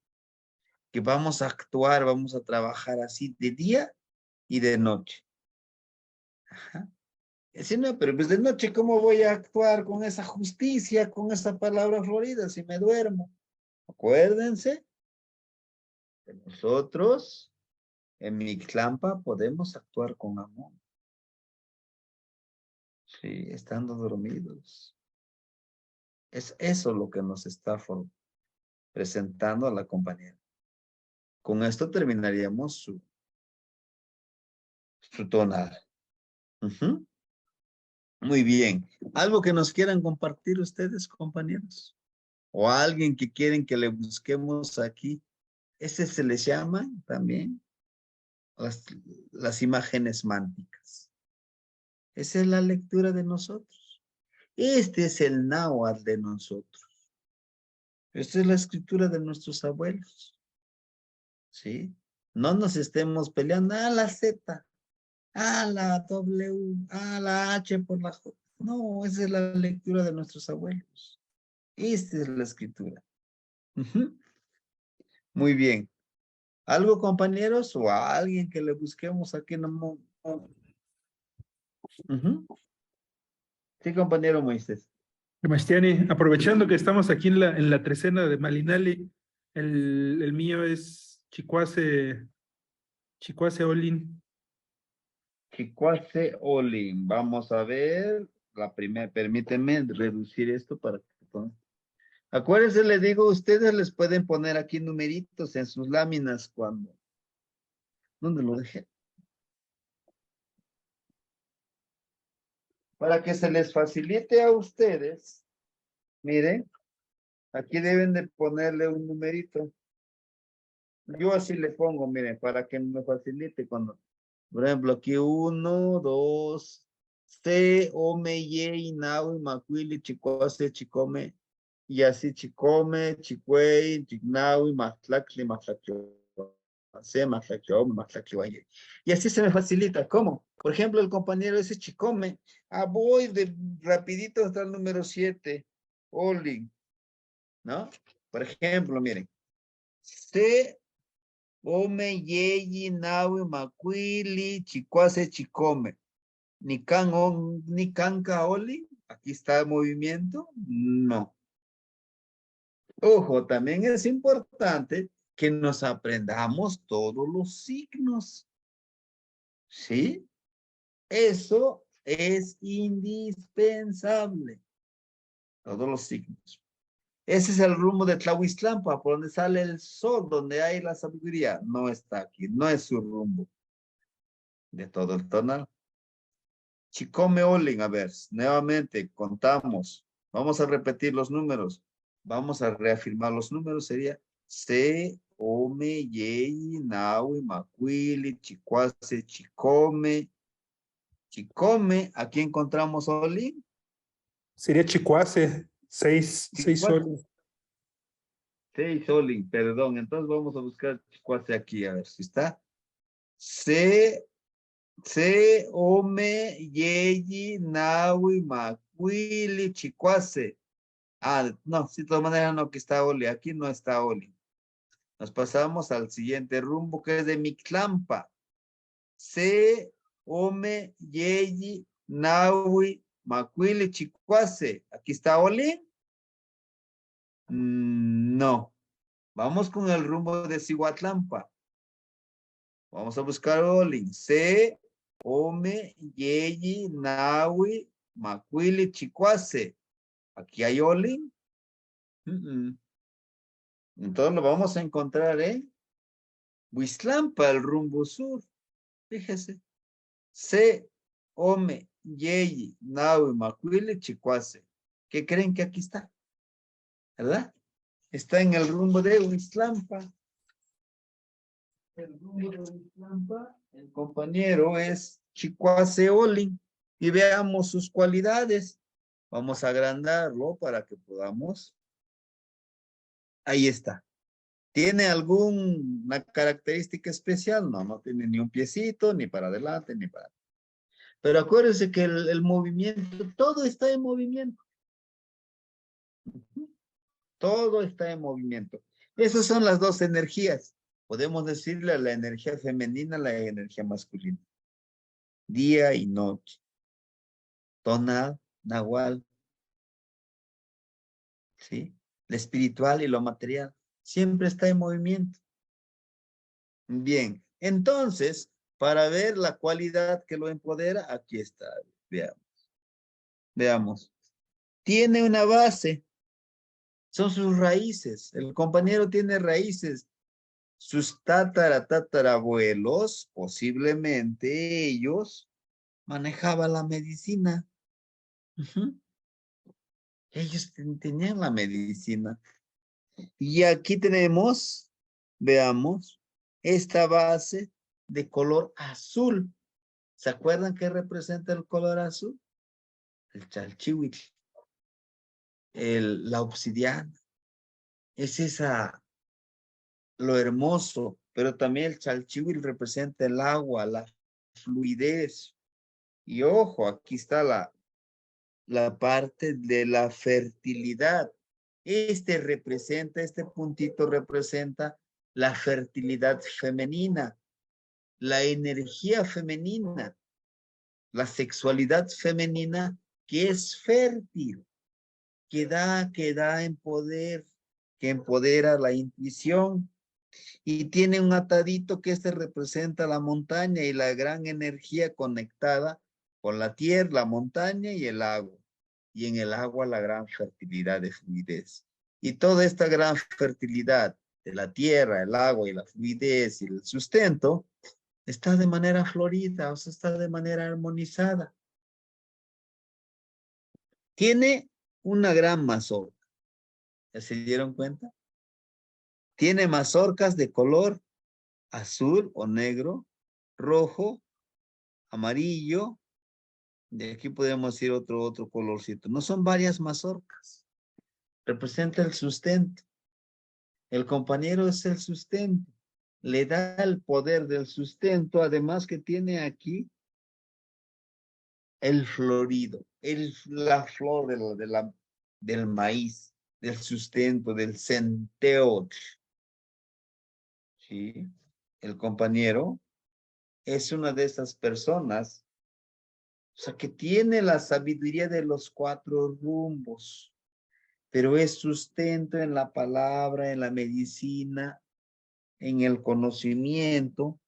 que vamos a actuar, vamos a trabajar así de día y de noche. Ajá. Sí, no, pero pues de noche, ¿cómo voy a actuar con esa justicia, con esa palabra florida si me duermo? Acuérdense, que nosotros en Mixlampa podemos actuar con amor. Sí, estando dormidos. Es eso lo que nos está presentando a la compañera. Con esto terminaríamos su tonada. Ujú. Muy bien. ¿Algo que nos quieran compartir ustedes, compañeros? ¿O alguien que quieren que le busquemos aquí? Ese se les llama también las imágenes mánticas. Esa es la lectura de nosotros. Este es el náhuatl de nosotros. Esta es la escritura de nuestros abuelos. ¿Sí? No nos estemos peleando a la Z, a la W, a la H por la J. No, esa es la lectura de nuestros abuelos. Esta es la escritura. Ujú. Muy bien. ¿Algo, compañeros? ¿O a alguien que le busquemos aquí en el mundo? Ujú. Sí, compañero Moisés. Sebastiani, aprovechando que estamos aquí en la trecena de Malinali, el mío es Chicuase Olin. Chicuase Olin. Vamos a ver. La primera, permíteme reducir esto para que... Acuérdense, les digo, ustedes les pueden poner aquí numeritos en sus láminas cuando... ¿Dónde lo dejé? Para que se les facilite a ustedes. Miren, aquí deben de ponerle un numerito. Yo así le pongo, miren, para que me facilite cuando... Por ejemplo, aquí 1, 2, C, Ome, Ye, Inaui, Macuili, Chicuase, Chicome, y así Chicome, Chicuey, Chignaui, Matlacli, Matlacli, y así se me facilita. ¿Cómo? Por ejemplo, el compañero ese Chicome, voy de rapidito hasta el número 7, Oli, ¿no? Por ejemplo, miren, C, Ome, Yeyi, Naui, Macuili, Chicuase, Chicome. Ni canca oli. Aquí está el movimiento. No. Ojo, también es importante que nos aprendamos todos los signos. ¿Sí? Eso es indispensable. Todos los signos. Ese es el rumbo de Tlahuiztlampa, por donde sale el sol, donde hay la sabiduría. No está aquí, no es su rumbo de todo el tonal. Chicome Olin, a ver, nuevamente contamos. Vamos a repetir los números. Vamos a reafirmar los números. Sería C, Ome, Yei, Naui, Macuili, Chicuase, Chicome. Chicome, aquí encontramos Olin. Sería Chicuase, 6 Chicuase. soles. 6 Olin, perdón. Entonces vamos a buscar Chicuase aquí, a ver si está. C, Ome, Yeyi, Naui, Macuili, Chicuase. Ah, no, sí, de todas maneras no, que está Oli. Aquí no está Oli. Nos pasamos al siguiente rumbo, que es de Mictlampa. C, Ome, Yeyi, Naui, Macuili, Chicuase. ¿Aquí está Oli? No. Vamos con el rumbo de Cihuatlampa. Vamos a buscar Olin. C, Ome, Yeyi, Naui, Macuili, Chicuase. ¿Aquí hay Olin? Entonces lo vamos a encontrar en Huiztlampa, el rumbo sur. Fíjese. C, Ome, Yeyi, Naui, Macuili, Chicuase. ¿Qué creen que aquí está? ¿Verdad? Está en el rumbo de Huiztlampa. El rumbo de Huiztlampa, el compañero es Chicuase Olin. Y veamos sus cualidades. Vamos a agrandarlo para que podamos. Ahí está. ¿Tiene alguna característica especial? No, no tiene ni un piecito, ni para adelante, ni para atrás. Pero acuérdense que el movimiento, todo está en movimiento. Todo está en movimiento. Esas son las dos energías. Podemos decirle la energía femenina, la energía masculina. Día y noche. Tonal, nahual. ¿Sí? Lo espiritual y lo material. Siempre está en movimiento. Bien. Entonces, para ver la cualidad que lo empodera, aquí está. Veamos. Veamos. Tiene una base. Son sus raíces. El compañero tiene raíces. Sus tatarabuelos, posiblemente ellos, manejaban la medicina. Ellos tenían la medicina. Y aquí tenemos, veamos, esta base de color azul. ¿Se acuerdan qué representa el color azul? El chalchihuitl, la obsidiana. Es esa, lo hermoso, pero también el chalchihuitl representa el agua, la fluidez. Y ojo, aquí está la parte de la fertilidad. Este puntito representa la fertilidad femenina, la energía femenina, la sexualidad femenina que es fértil, que da en poder, que empodera la intuición. Y tiene un atadito que representa la montaña y la gran energía conectada con la tierra, la montaña y el agua. Y en el agua la gran fertilidad de fluidez. Y toda esta gran fertilidad de la tierra, el agua y la fluidez y el sustento está de manera florida, o sea, está de manera armonizada. Tiene una gran mazorca. ¿Ya se dieron cuenta? Tiene mazorcas de color azul o negro, rojo, amarillo. De aquí podemos ir otro colorcito. No son varias mazorcas. Representa el sustento. El compañero es el sustento. Le da el poder del sustento. Además que tiene aquí el florido. La flor del maíz, del sustento, del centeo. ¿Sí? El compañero es una de esas personas, o sea, que tiene la sabiduría de los 4 rumbos, pero es sustento en la palabra, en la medicina, en el conocimiento,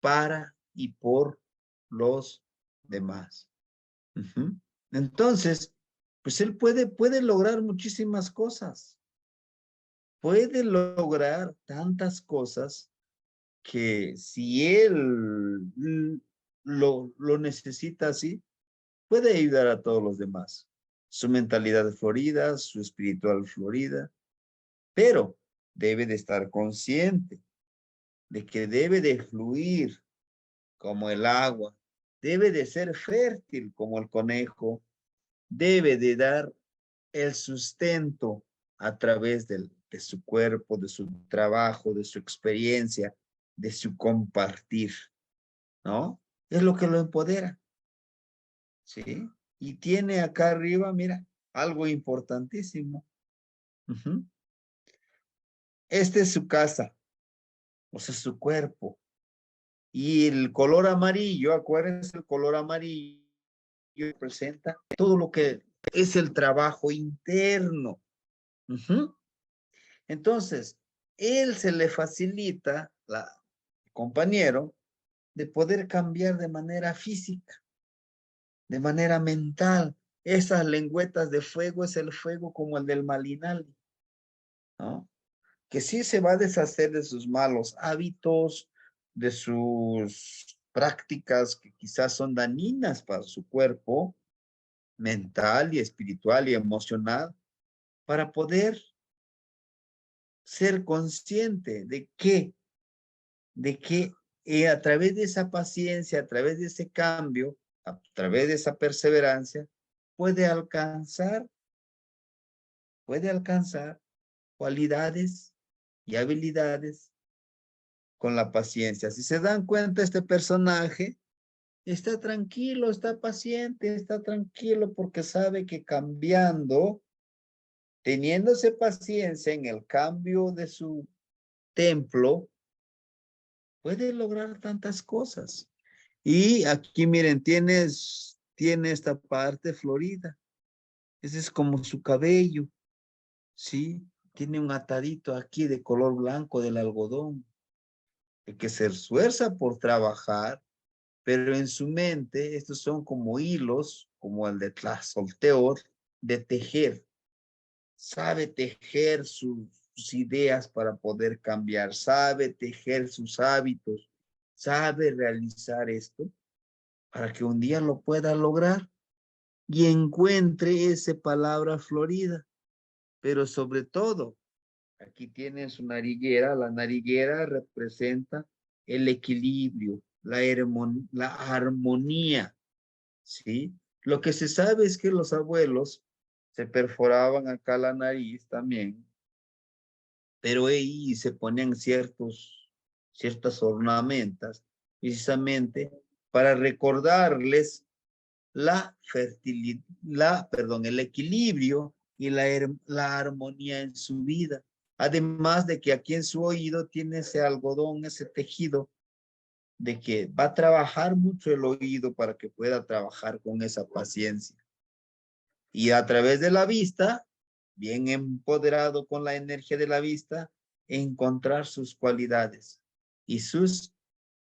para y por los demás. Entonces, pues él puede lograr muchísimas cosas. puede lograr tantas cosas que si él lo necesita así, puede ayudar a todos los demás. Su mentalidad florida, su espiritual florida, pero debe de estar consciente de que debe de fluir como el agua, debe de ser fértil como el conejo, debe de dar el sustento a través de su cuerpo, de su trabajo, de su experiencia, de su compartir, ¿no? Es lo que lo empodera, ¿sí? Y tiene acá arriba, mira, algo importantísimo. Esta es su casa, o sea, su cuerpo. Y el color amarillo, acuérdense, el color amarillo representa todo lo que es el trabajo interno. Entonces, él se le facilita, compañero, de poder cambiar de manera física, de manera mental. Esas lengüetas de fuego es el fuego como el del Malinali, ¿no? Que sí se va a deshacer de sus malos hábitos, de sus prácticas que quizás son dañinas para su cuerpo, mental y espiritual y emocional, para poder ser consciente de que a través de esa paciencia, a través de ese cambio, a través de esa perseverancia, puede alcanzar cualidades y habilidades con la paciencia. Si se dan cuenta, este personaje está tranquilo, está paciente, está tranquilo porque sabe que cambiando, teniéndose paciencia en el cambio de su templo, puede lograr tantas cosas. Y aquí miren, tiene esta parte florida. Ese es como su cabello, ¿sí? Tiene un atadito aquí de color blanco del algodón. El que se esfuerza por trabajar, pero en su mente estos son como hilos, como el de Tlazolteotl, de tejer. Sabe tejer sus ideas para poder cambiar, sabe tejer sus hábitos, sabe realizar esto para que un día lo pueda lograr y encuentre esa palabra florida. Pero sobre todo, aquí tienen su nariguera. La nariguera representa el equilibrio, la armonía, ¿sí? Lo que se sabe es que los abuelos se perforaban acá la nariz también, pero ahí se ponían ciertas ornamentas, precisamente para recordarles la fertilidad, el equilibrio y la armonía en su vida. Además de que aquí en su oído tiene ese algodón, ese tejido, de que va a trabajar mucho el oído para que pueda trabajar con esa paciencia. Y a través de la vista, bien empoderado con la energía de la vista, encontrar sus cualidades y sus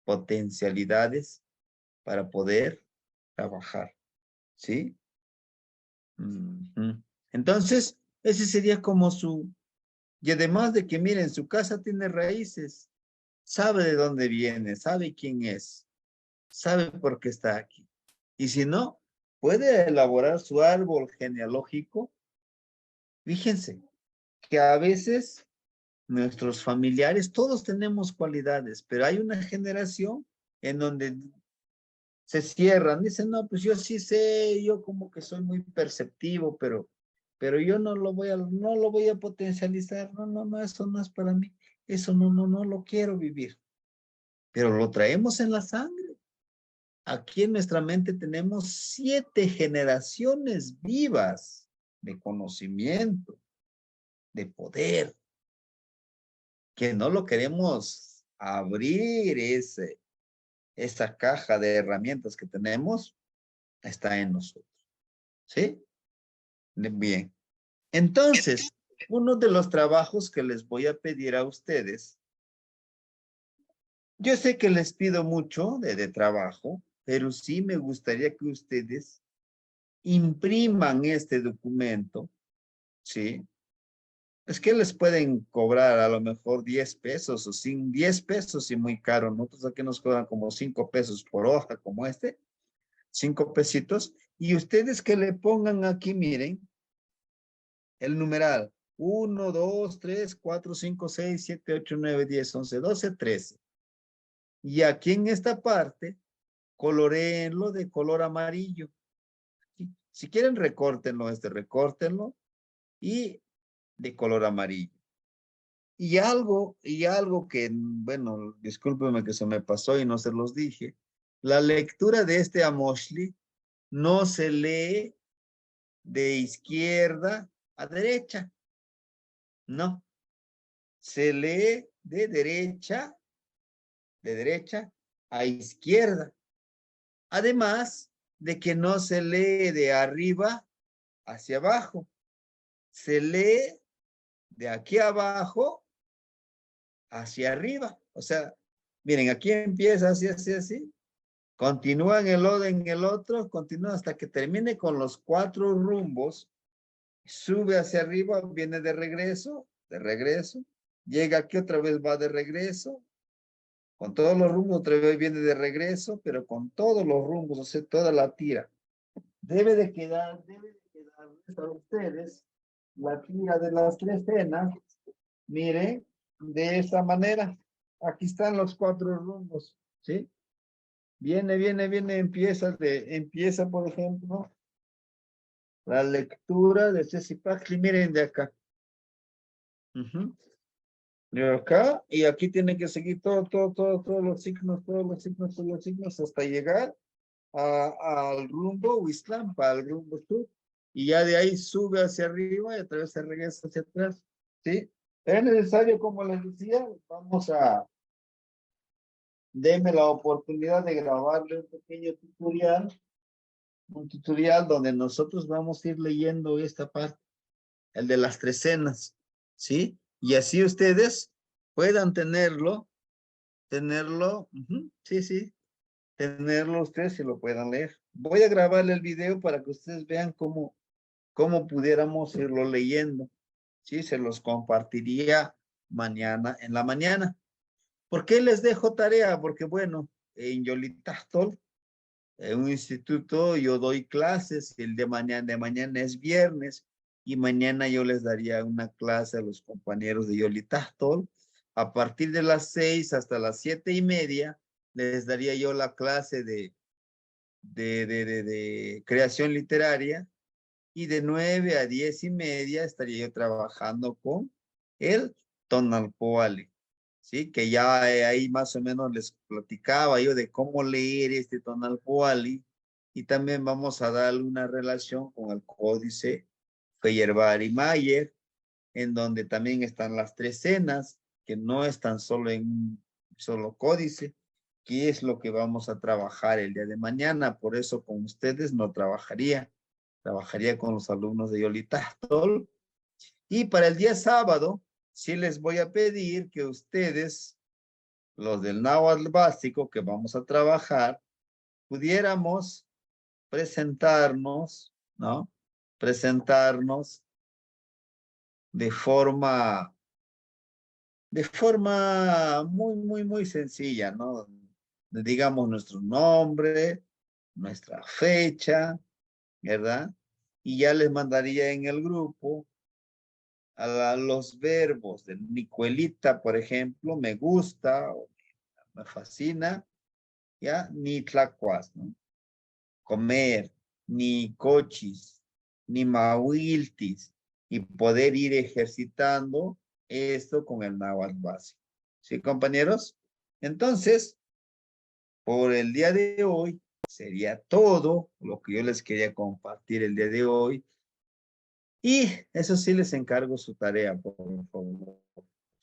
potencialidades para poder trabajar. ¿Sí? Entonces, ese sería como y además de que miren, su casa tiene raíces, sabe de dónde viene, sabe quién es, sabe por qué está aquí. Y si no, puede elaborar su árbol genealógico. Fíjense que a veces nuestros familiares, todos tenemos cualidades, pero hay una generación en donde se cierran, dicen, no, pues yo sí sé, yo como que soy muy perceptivo, pero yo no lo voy a potencializar, no, eso no es para mí, eso no lo quiero vivir, pero lo traemos en la sangre. Aquí en nuestra mente tenemos 7 generaciones vivas de conocimiento, de poder, que no lo queremos abrir esa caja de herramientas que tenemos, está en nosotros. ¿Sí? Bien. Entonces, uno de los trabajos que les voy a pedir a ustedes, yo sé que les pido mucho de trabajo, pero sí me gustaría que ustedes impriman este documento, ¿sí? Es que les pueden cobrar a lo mejor 10 pesos o sin 10 pesos y muy caro. Nosotros aquí nos cobran como 5 pesos por hoja como este, 5 pesitos. Y ustedes que le pongan aquí, miren, el numeral 1, 2, 3, 4, 5, 6, 7, 8, 9, 10, 11, 12, 13. Y aquí en esta parte, coloreenlo de color amarillo. Si quieren, recórtenlo, recórtenlo y de color amarillo. Y algo que, bueno, discúlpenme que se me pasó y no se los dije. La lectura de este Amoshli no se lee de izquierda a derecha. No. Se lee de derecha a izquierda. Además de que no se lee de arriba hacia abajo. Se lee de aquí abajo hacia arriba. O sea, miren, aquí empieza así. Continúa en el otro, en el otro, continúa hasta que termine con los 4 rumbos. Sube hacia arriba, viene de regreso. Llega aquí otra vez, va de regreso. Con todos los rumbos otra vez viene de regreso, pero con todos los rumbos, o sea, toda la tira. Debe de quedar para ustedes la tira de las 3 cenas. Mire, de esta manera. Aquí están los 4 rumbos, ¿sí? Viene, empieza, por ejemplo, la lectura de Ceci Pagli, miren de acá. De acá, y aquí tiene que seguir todos los signos, hasta llegar al rumbo Huizlampa, al rumbo sur. Y ya de ahí sube hacia arriba y otra vez se regresa hacia atrás, ¿sí? Es necesario, como les decía, denme la oportunidad de grabarle un pequeño tutorial, donde nosotros vamos a ir leyendo esta parte, el de las 3 cenas, ¿sí? Y así ustedes puedan tenerlo, sí, tenerlo ustedes y lo puedan leer. Voy a grabarle el video para que ustedes vean cómo pudiéramos irlo leyendo, ¿sí? Se los compartiría mañana en la mañana. ¿Por qué les dejo tarea? Porque bueno, en Yolitahtol, en un instituto, yo doy clases, el de mañana es viernes, y mañana yo les daría una clase a los compañeros de Yolitahtol. A partir de las 6 hasta las 7:30, les daría yo la clase de creación literaria, y de 9 a 10:30 estaría yo trabajando con el Tonalpoale. ¿Sí? Que ya ahí más o menos les platicaba yo de cómo leer este Tonalpoali, y también vamos a darle una relación con el códice Feyerabad-Mayer, en donde también están las 3 cenas, que no están solo en un solo códice, que es lo que vamos a trabajar el día de mañana. Por eso con ustedes no trabajaría con los alumnos de Yolitahtol. Y para el día sábado, sí les voy a pedir que ustedes, los del náhuatl básico que vamos a trabajar, pudiéramos presentarnos, ¿no? Presentarnos de forma muy sencilla, ¿no? Digamos nuestro nombre, nuestra fecha, ¿verdad? Y ya les mandaría en el grupo a los verbos de Nicuelita, por ejemplo, me gusta, o me fascina, ¿ya? Ni tlacuas, ¿no? Comer, ni cochis, ni mahuiltis, y poder ir ejercitando esto con el náhuatl básico. ¿Sí, compañeros? Entonces, por el día de hoy, sería todo lo que yo les quería compartir el día de hoy. Y eso sí, les encargo su tarea, por favor,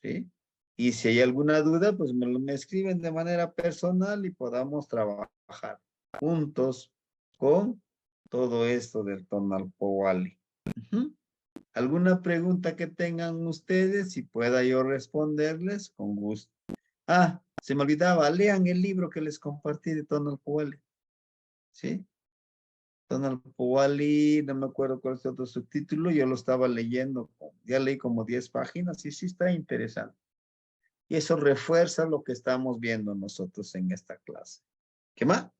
¿sí? Y si hay alguna duda, pues me escriben de manera personal y podamos trabajar juntos con todo esto del Tonalpoali. ¿Alguna pregunta que tengan ustedes y pueda yo responderles? Con gusto. Ah, se me olvidaba, lean el libro que les compartí de Tonalpoali, ¿sí? Tonal Powali, no me acuerdo cuál es el otro subtítulo, yo lo estaba leyendo, ya leí como 10 páginas y sí está interesante. Y eso refuerza lo que estamos viendo nosotros en esta clase. ¿Qué más?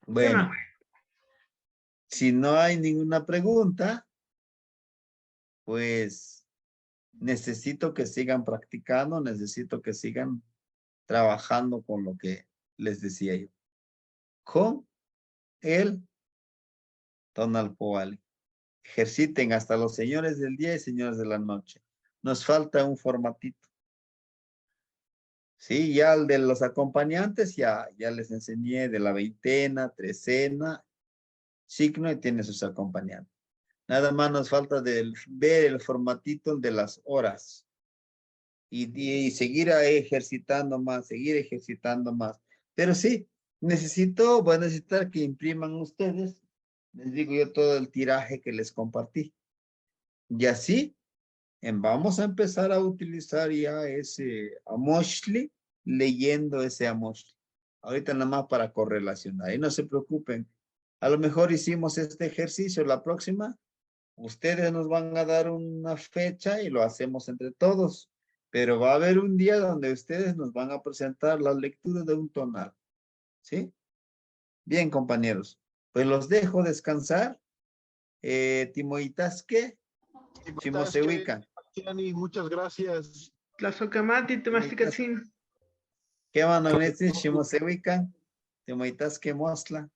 Bueno, más? si no hay ninguna pregunta, pues necesito que sigan practicando, necesito que sigan trabajando con lo que les decía yo. Con el tonal Powali. Ejerciten hasta los señores del día y señores de la noche. Nos falta un formatito. Sí, ya el de los acompañantes ya les enseñé de la veintena, trecena, signo y tiene sus acompañantes. Nada más nos falta ver el formatito de las horas y seguir ejercitando más, seguir ejercitando más. Pero sí, voy a necesitar que impriman ustedes, les digo yo todo el tiraje que les compartí. Y así vamos a empezar a utilizar ya ese Amoshli, leyendo ese Amoshli. Ahorita nada más para correlacionar. Y no se preocupen. A lo mejor hicimos este ejercicio. La próxima, ustedes nos van a dar una fecha y lo hacemos entre todos. Pero va a haber un día donde ustedes nos van a presentar la lectura de un tonal. ¿Sí? Bien, compañeros. Pues los dejo descansar. Timoitasque, Chimosehuica. Muchas gracias. Tlazocamati, Temasticachin. ¿Qué van a decir? Chimosehuica, Timoitasque, Mosla.